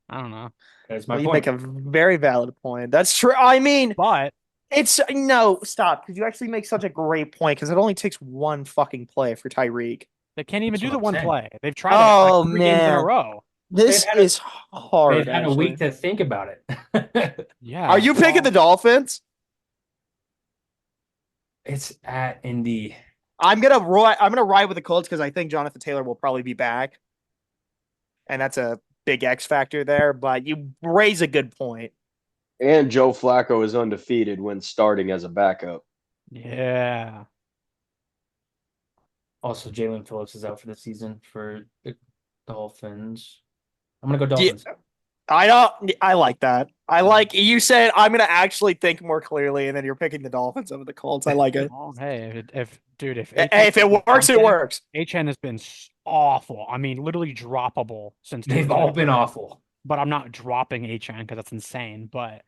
I don't know. That's my You point. make a very valid point. That's true. I mean, But it's no stop because you actually make such a great point because it only takes one fucking play for Tyreek. they can't even That's do what the I'm one saying. play. They've tried it Oh, like 3 games in a man. row. This They've had a- is hard. They've had a actually. week to think about it. Yeah. Are you picking the Dolphins? It's at Indy. I'm gonna ride with the Colts because I think Jonathan Taylor will probably be back, and that's a big X factor there. But you raise a good point. And Joe Flacco is undefeated when starting as a backup. Yeah. Also, Jalen Phillips is out for the season for the Dolphins. I'm gonna go Dolphins. I like that. I like you said I'm gonna actually think more clearly, and then you're picking the Dolphins over the Colts. I like it. Oh, hey, if dude, if Hey, if it works, it works. HN has been awful. I mean, literally droppable since They've all been awful. But I'm not dropping HN because that's insane. But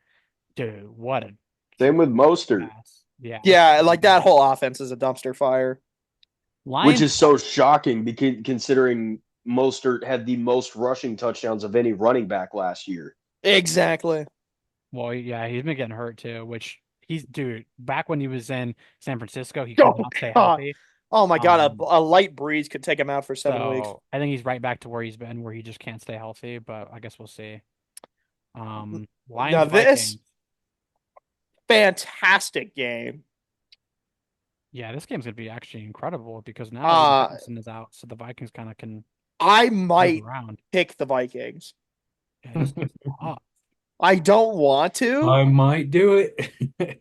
dude, what a Same with Mostert, pass. Yeah. Yeah, like that whole offense is a dumpster fire. Lions, which is so shocking because considering Mostert had the most rushing touchdowns of any running back last year. Exactly. well, yeah, he's been getting hurt too, which dude, back when he was in San Francisco, he could Oh, not stay God. healthy. Oh my God, Um, a light breeze could take him out for 7 weeks. So I think he's right back to where he's been, where he just can't stay healthy, but I guess we'll see. Lions, Now this- Vikings. Fantastic game. Yeah, this game's gonna be actually incredible because now Uh, Robinson is out, so the Vikings kind of can I move might around. pick the Vikings. Yeah, this game's tough. I don't want to, I might do it.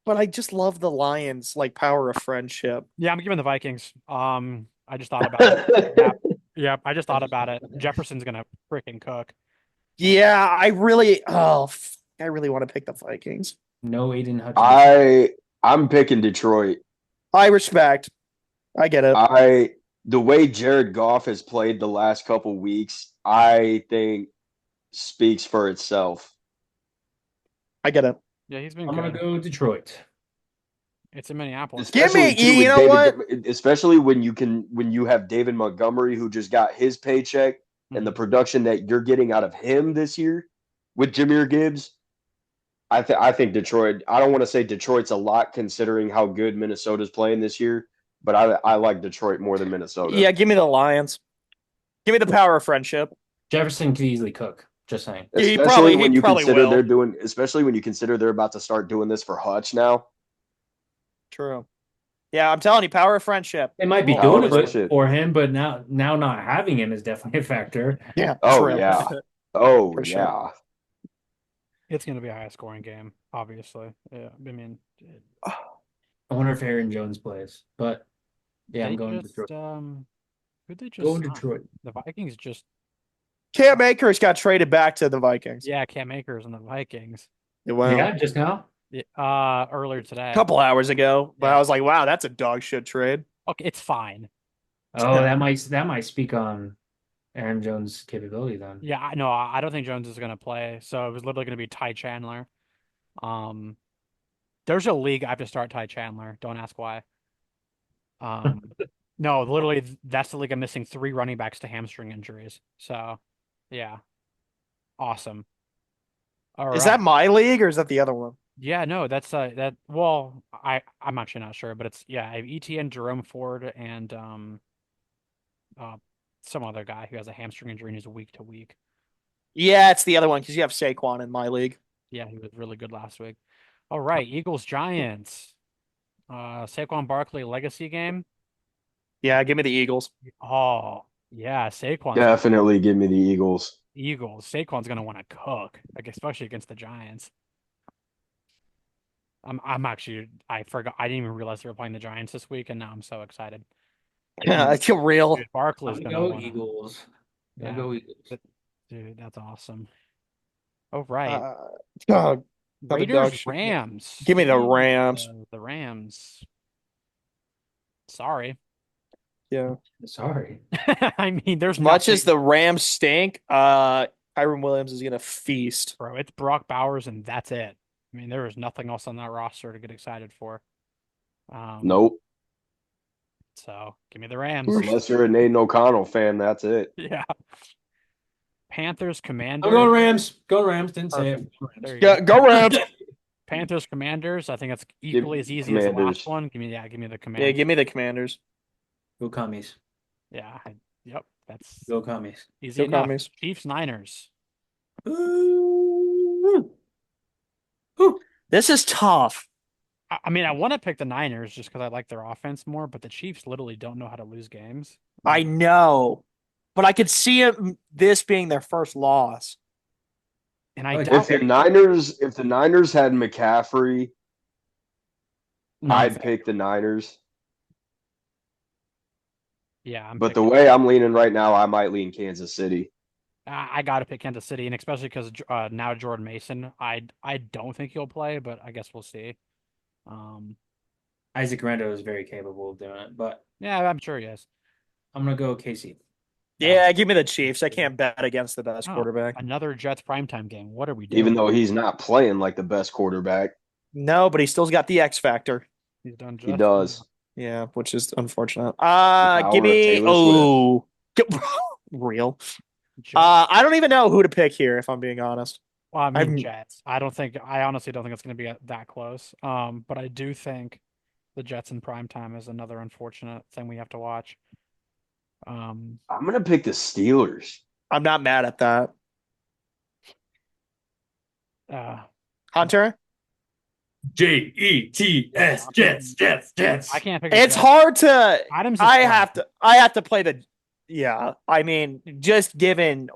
but I just love the Lions like power of friendship. Yeah, I'm giving the Vikings. I just thought about it. Yeah, I just thought about it. Jefferson's gonna freaking cook. Yeah, I really want to pick the Vikings. No Aiden Hutchinson. I'm picking Detroit. I respect. I get it. The way Jared Goff has played the last couple weeks, I think speaks for itself. I get it. Yeah, he's been I'm gonna good. go Detroit. It's in Minneapolis. Give me, Especially too you with know what? especially when you have David Montgomery who just got his paycheck and the Mhm. production that you're getting out of him this year with Jameer Gibbs. I think Detroit. I don't want to say Detroit's a lot considering how good Minnesota's playing this year, but I like Detroit more than Minnesota. Yeah, give me the Lions. Give me the power of friendship. Jefferson could easily cook. Just saying. He probably will. Especially when you consider they're about to start doing this for Hutch now. True. Yeah, I'm telling you, power of friendship. They might be Oh, Power doing of honestly. it friendship. for him, but now not having him is definitely a factor. Yeah, Oh true. yeah. Oh For sure. yeah. It's going to be a high scoring game, obviously. Yeah, I mean, I wonder if Aaron Jones plays, but yeah, I'm they going just Detroit. who'd they just Going sign? Detroit. The Vikings just Cam Akers got traded back to the Vikings. yeah, Cam Akers and the Vikings. Wow. Yeah, just now. Earlier A today. couple hours ago, but Yeah. I was like, wow, that's a dog shit trade. Okay, it's fine. Oh, that might speak on Aaron Jones' capability then. Yeah, I don't think Jones is going to play. So it was literally going to be Ty Chandler. Um, there's a league I have to start Ty Chandler. Don't ask why. Um, no, literally that's the league I'm missing 3 running backs to hamstring injuries. So, yeah, awesome. All Is that right. my league or is that the other one? Yeah, no, that's that. Well, I'm actually not sure, but it's yeah, I have ETN, Jerome Ford, and uh, some other guy who has a hamstring injury and is week to week. Yeah, it's the other one because you have Saquon in my league. Yeah, he was really good last week. All right, Eagles Giants. Saquon Barkley legacy game. Yeah, give me the Eagles. Oh, yeah, Saquon's gonna Definitely give me the Eagles. Eagles. Saquon's gonna want to cook, like especially against the Giants. I'm actually I forgot I didn't even realize they were playing the Giants this week, and now I'm so excited. Yeah, I feel real. Dude, I'm Barkley's gonna gonna go wanna. Eagles. Gonna Yeah, go Eagles. that- dude, that's awesome. All right, Uh, oh, another dog Raiders shit. Rams. Give me the Give me Rams. the Rams. Sorry. Yeah. Sorry. I mean, there's As much as nothing, the Rams stink, Kyron Williams is gonna feast. bro. It's Brock Bowers, and that's it. I mean, there is nothing else on that roster to get excited for. Um, Nope. so give me the Rams. Whoosh. Unless you're a Nathan O'Connell fan, that's it. Yeah. Panthers, I'm going Commanders. Rams. Go Rams. Didn't say it. Perfect. Go Rams. There you Yeah, go. go Rams. Panthers, Commanders. I think it's Give equally as easy as the last Commanders. one. Give me the Yeah, Commanders. give me the Commanders. Go Commies. Yeah. Yep. That's Go Commies. easy Go enough. Commies. Chiefs, Niners. Ooh. Ooh. This is tough. I mean, I want to pick the Niners just because I like their offense more, but the Chiefs literally don't know how to lose games. I know, but I could see this being their first loss. And I Oh, doubt If the Niners had McCaffrey, not I'd pick the Niners. yeah, I'm But the picking. way I'm leaning right now, I might lean Kansas City. I got to pick Kansas City, and especially because now Jordan Mason, I don't think he'll play, but I guess we'll see. Isaac Rando is very capable of doing it, but Yeah, I'm sure he is. I'm gonna go KC. Yeah, give me the Chiefs. I can't bet against the best Oh, quarterback. another Jets primetime game. What are we doing? Even though he's not playing like the best quarterback, No, but he still's got the X factor. He's done he just does. Yeah, which is unfortunate. The Give power of me Taylor Swift. real. Jets. I don't even know who to pick here, if I'm being honest. Well, I mean, I'm- Jets. I honestly don't think it's going to be that close. But I do think the Jets in primetime is another unfortunate thing we have to watch. I'm gonna pick the Steelers. I'm not mad at that. Uh, Hunter, Jets. I can't pick. it's Jets. hard to. Adams. Is I fine. have to play the. Yeah, I mean, just given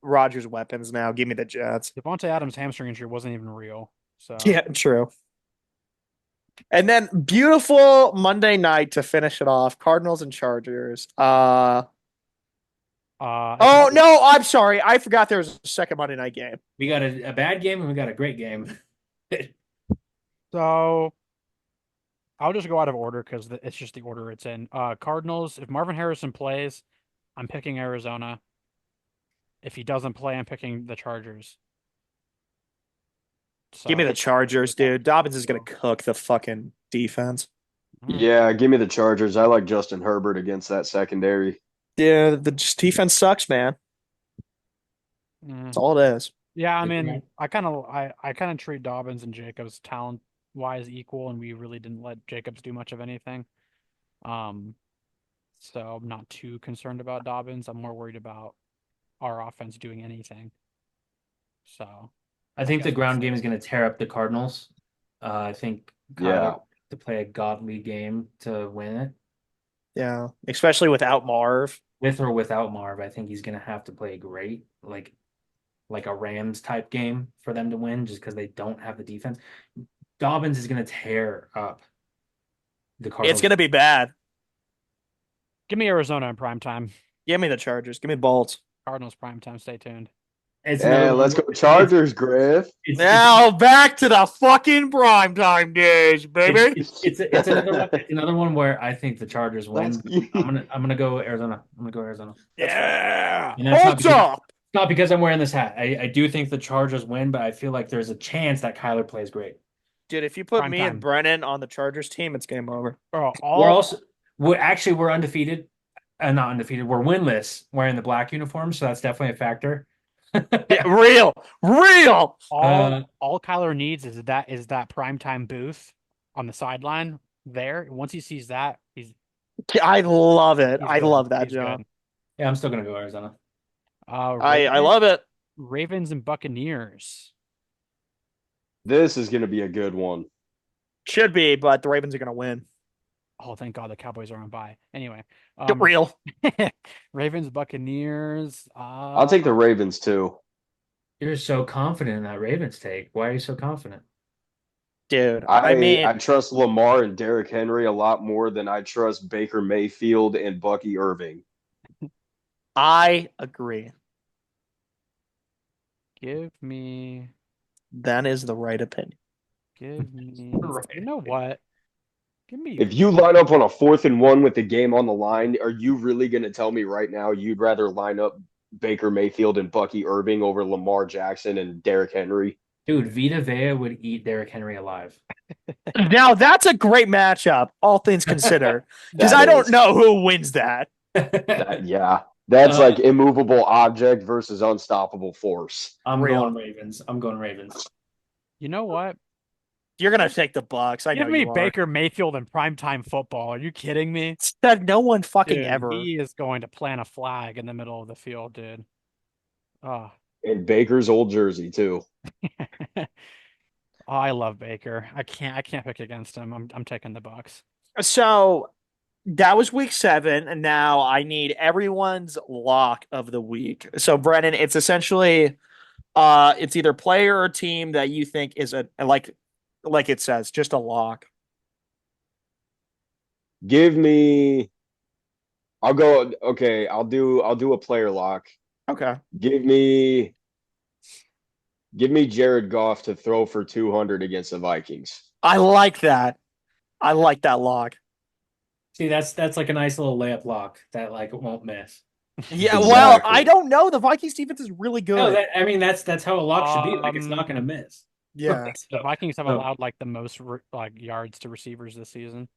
Rogers' weapons now, give me the Jets. Devontae Adams' hamstring injury wasn't even real. So Yeah, true. And then beautiful Monday night to finish it off. Cardinals and Chargers. Oh no, I'm sorry. I forgot there was a second Monday night game. We got a bad game and we got a great game. So I'll just go out of order because it's just the order it's in. Cardinals. If Marvin Harrison plays, I'm picking Arizona. If he doesn't play, I'm picking the Chargers. Give me So the Chargers, dude. Dobbins is gonna cook the fucking defense. Yeah, give me the Chargers. I like Justin Herbert against that secondary. Yeah, the defense sucks, man. mm. That's all it is. Yeah, I Yeah. mean, I kind of treat Dobbins and Jacobs talent wise equal, and we really didn't let Jacobs do much of anything. Um, so I'm not too concerned about Dobbins. I'm more worried about our offense doing anything. So I I think the guess we'll ground game see. is going to tear up the Cardinals. I think Kyler Yeah. to play a godly game to win it. Yeah, especially without Marv. With or without Marv, I think he's going to have to play great, like a Rams type game for them to win, just because they don't have the defense. Dobbins is going to tear up the It's Cardinals. gonna be bad. Give me Arizona in prime time. Give me the Chargers. Give me the Bolts. Cardinals prime time. Stay tuned. It's another Hey, one. let's go Chargers, Griff. It's Now back to the fucking primetime days, baby. it's another one. It's another one where I think the Chargers Let's win. I'm gonna go Arizona. I'm gonna go Arizona. Yeah. And that's Bolts up. not because I'm wearing this hat. I do think the Chargers win, but I feel like there's a chance that Kyler plays great. Dude, if you put Prime me time. and Brennan on the Chargers team, it's game over. Bro, We're undefeated. Not undefeated. We're winless wearing the black uniform, so that's definitely a factor. Yeah, real. all Kyler needs is that primetime booth on the sideline there. Once he sees that, I love it. he's I good. love that, He's John. good. Yeah, I'm still gonna go Arizona. I love it. Ravens and Buccaneers. This is going to be a good one. Should be, but the Ravens are gonna win. Oh, thank God the Cowboys are on bye. Anyway, Get real. Ravens Buccaneers. I'll take the Ravens too. You're so confident in that Ravens take. Why are you so confident? Dude, I mean, I trust Lamar and Derrick Henry a lot more than I trust Baker Mayfield and Bucky Irving. I agree. Give me. That is the right opinion. Give me. Right. You know what? Give me. If you line up on a 4th and 1 with the game on the line, are you really going to tell me right now you'd rather line up Baker Mayfield and Bucky Irving over Lamar Jackson and Derrick Henry? Dude, Vita Vea would eat Derrick Henry alive. Now that's a great matchup, all things considered. Because I don't know who wins that. Yeah. That's Uh, like immovable object versus unstoppable force. I'm Real. going Ravens. I'm going Ravens. You know what? You're gonna take the Bucks. I Give know me you are. Baker Mayfield in primetime football. Are you kidding me? Said no one fucking Dude, ever. he is going to plant a flag in the middle of the field, dude. Oh, And Baker's old jersey too. oh, I love Baker. I can't pick against him. I'm taking the Bucks. So that was week 7, and now I need everyone's lock of the week. So Brennan, it's essentially it's either player or team that you think is a like it says, just a lock. Give me I'll go okay, I'll do a player lock. Okay. Give me Jared Goff to throw for 200 against the Vikings. I like that. I like that lock. See, that's like a nice little layup lock that like won't miss. Yeah, Exactly. well, I don't know. The Vikings defense is really good. No, I mean that's how a lock should be. Like it's not going to miss. Yeah. The Vikings have so- allowed like the most like yards to receivers this season.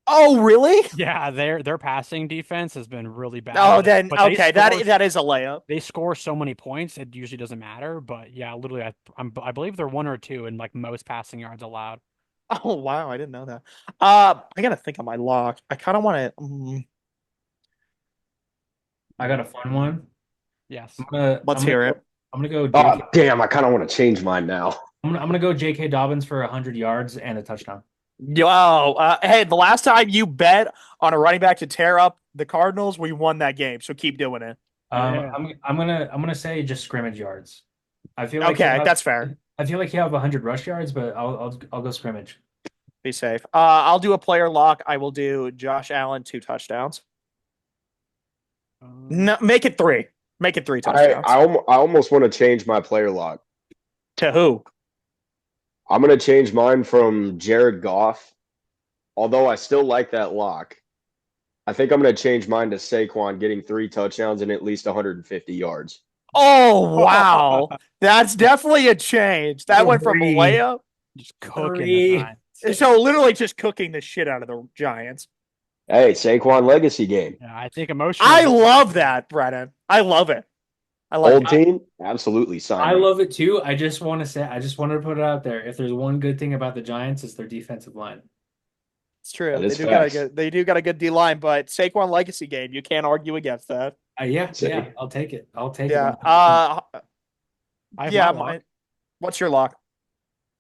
Oh, really? Yeah, their passing defense has been really bad. Oh, then But they okay, score- that is a layup. they score so many points it usually doesn't matter. But yeah, literally, I believe they're 1 or 2 in like most passing yards allowed. Oh wow, I didn't know that. I gotta think of my lock. I kind of want to. I got a fun one. Yes. Let's hear it. I'm gonna go. Oh, damn, I kind of want to change mine now. I'm gonna go J.K. Dobbins for 100 yards and a touchdown. Yo, hey, the last time you bet on a running back to tear up the Cardinals, we won that game. So keep doing it. Yeah. I'm gonna say just scrimmage yards. I feel like Okay, that's fair. I feel like you have 100 rush yards, but I'll go scrimmage. Be safe. I'll do a player lock. I will do Josh Allen 2 touchdowns. No, make it 3. Make it 3 touchdowns. I almost want to change my player lock. To who? I'm going to change mine from Jared Goff, although I still like that lock. I think I'm going to change mine to Saquon getting 3 touchdowns and at least 150 yards. Oh, wow. That's definitely a change. That went from a Three. layup. Just cooking the Three. Giants. So literally just cooking the shit out of the Giants. Hey, Saquon legacy game. Yeah, I think emotional. I love that, Brennan. I love it. I like Old it. team, absolutely sign I me. love it too. I just want to say, I just wanted to put it out there. If there's one good thing about the Giants, it's their defensive line. It's true. That They is do got a facts. good they do got a good D line, but Saquon legacy game, you can't argue against that. Yeah, Say, I'll take it. I'll take it. Yeah. 100%. I have my Yeah, lock. what's your lock?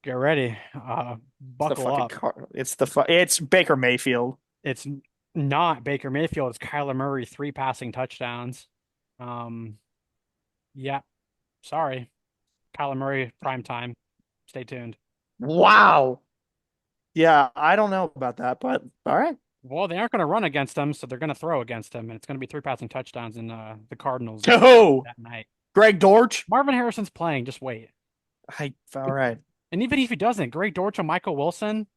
Get ready. It's the Buckle fucking up. car. It's Baker Mayfield. It's not Baker Mayfield. It's Kyler Murray, 3 passing touchdowns. Um, yeah. Sorry. Kyler Murray, prime time. Stay tuned. Wow. Yeah, I don't know about that, but all right. Well, they aren't going to run against him, so they're going to throw against him, and it's going to be 3 passing touchdowns in the Cardinals Oh, that night. Greg Dortch. Marvin Harrison's playing. Just wait. All right. And even if he doesn't, Greg Dortch, Michael Wilson,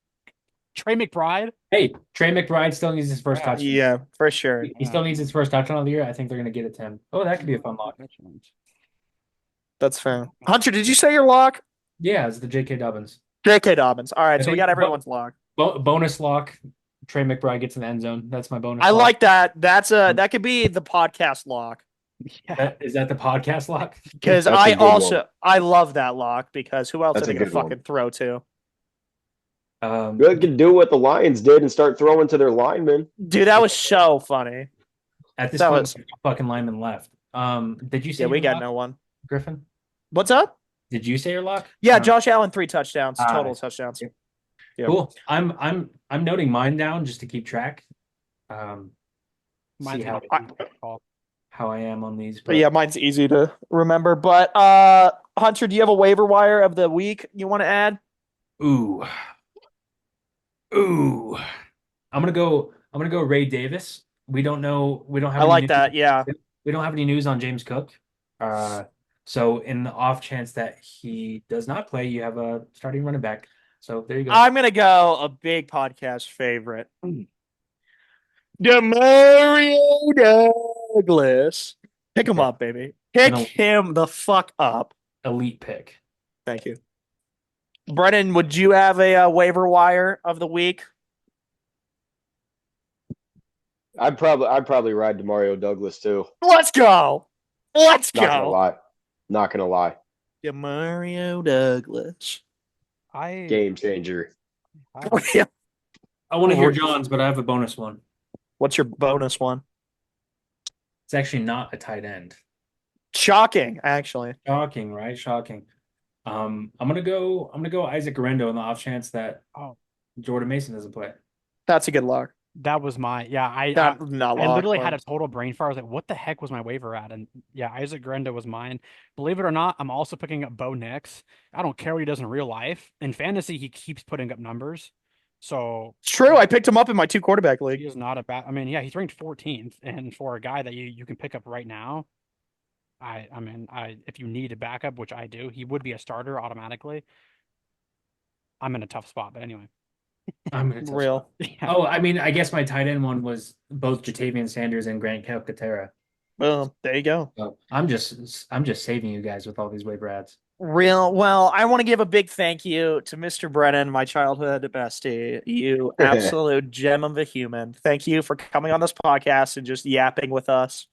Trey McBride. Hey, Trey McBride still needs his first touchdown. Yeah, for sure. He still needs his first touchdown of the year. I think they're going to get it to him. Oh, that could be a fun lock. That's fair. Hunter, did you say your lock? Yeah, it's the J.K. Dobbins. J.K. Dobbins. All right, I so we think got everyone's lock. Bonus lock. Trey McBride gets in the end zone. That's my bonus I lock. like that. That could be the podcast lock Yeah. Is that the podcast lock? because That's a good one. I love that lock because who else That's are they a gonna good one. fucking throw to? We could do what the Lions did and start throwing to their linemen. Dude, that was so funny. At this That point, was fucking lineman left. Did you say yeah. We your got lock, no one. Griffin? What's up? Did you say your lock? Yeah, Josh Allen 3 touchdowns, total Nice. touchdowns. Yeah. Yeah. Cool. I'm noting mine down just to keep track. Mine's See gonna I- be call. how I am on these. But yeah, mine's easy to remember. But Hunter, do you have a waiver wire of the week you want to add? Ooh. I'm gonna go Ray Davis. We don't know. We don't have I any like news. that. Yeah. We don't have any news on James Cook. So in the off chance that he does not play, you have a starting running back. So there you go. I'm gonna go a big podcast favorite. Demario Douglas. Pick him up, baby. Pick him the fuck up. Elite pick. Thank you. Brennan, would you have a waiver wire of the week? I'd probably ride Demario Douglas too. Let's go. Let's Not gonna go. lie. Not gonna lie. Demario Douglas. Game changer. I want to hear John's, but I have a bonus one. What's your bonus one? It's actually not a tight end. Shocking, actually. Shocking, right? Shocking. I'm gonna go Isaac Garendo in the off chance that Jordan Mason doesn't play. That's a good lock. That was my I literally had a total brain fart. I was like, what the heck was my waiver at? And yeah, Isaac Grenda was mine. Believe it or not, I'm also picking up Bo Nix. I don't care what he does in real life. In fantasy, he keeps putting up numbers. So it's true. I picked him up in my 2 quarterback league. He is not a bad. I mean, yeah, he's ranked 14th, and for a guy that you can pick up right now, if you need a backup, which I do, he would be a starter automatically. I'm in a tough spot, but anyway. I'm gonna real. Yeah. Oh, I mean, I guess my tight end one was both Jatavian Sanders and Grant Calcaterra. Well, there you go. So I'm just saving you guys with all these waiver ads. Real. Well, I want to give a big thank you to Mr. Brennen, my childhood bestie. You absolute gem of a human. Thank you for coming on this podcast and just yapping with us.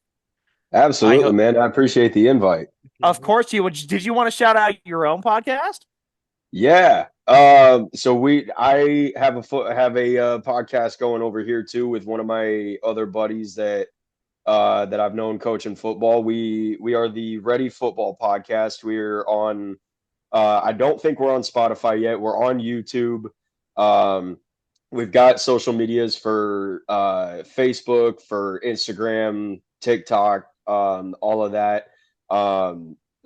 Absolutely, man. I appreciate the invite. Of course you would. Did you want to shout out your own podcast? Yeah. So I have a podcast going over here too with one of my other buddies that I've known coaching football. We are the Ready Football Podcast. We're on. I don't think we're on Spotify yet. We're on YouTube. We've got social medias for Facebook, for Instagram, TikTok, all of that.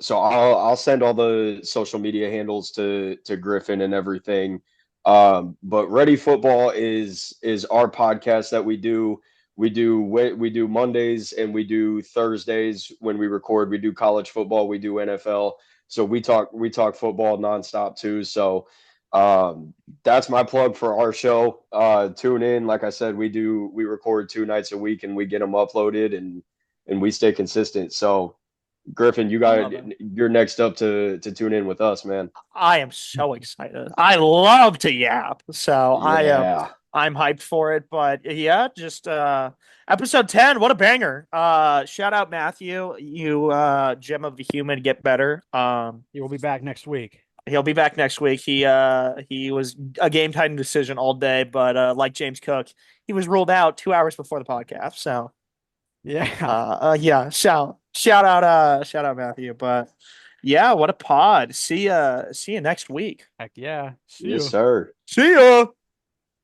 So I'll send all the social media handles to Griffin and everything. But Ready Football is our podcast that we do. We do Mondays and we do Thursdays when we record. We do college football, we do NFL. So we talk football nonstop too. So that's my plug for our show. Tune in. Like I said, we record 2 nights a week and we get them uploaded and we stay consistent. So Griffin, I love it. you're next up to tune in with us, man. I am so excited. I love to yap. So Yeah. I'm hyped for it. But yeah, just episode 10, what a banger. Shout out Matthew. You gem of the human, get better. He will be back next week. He'll be back next week. He was a game time decision all day, but like James Cook, he was ruled out 2 hours before the podcast. So Yeah. yeah, shout out Matthew. But yeah, what a pod. See you next week. Heck yeah. See Yes, you. sir. See ya.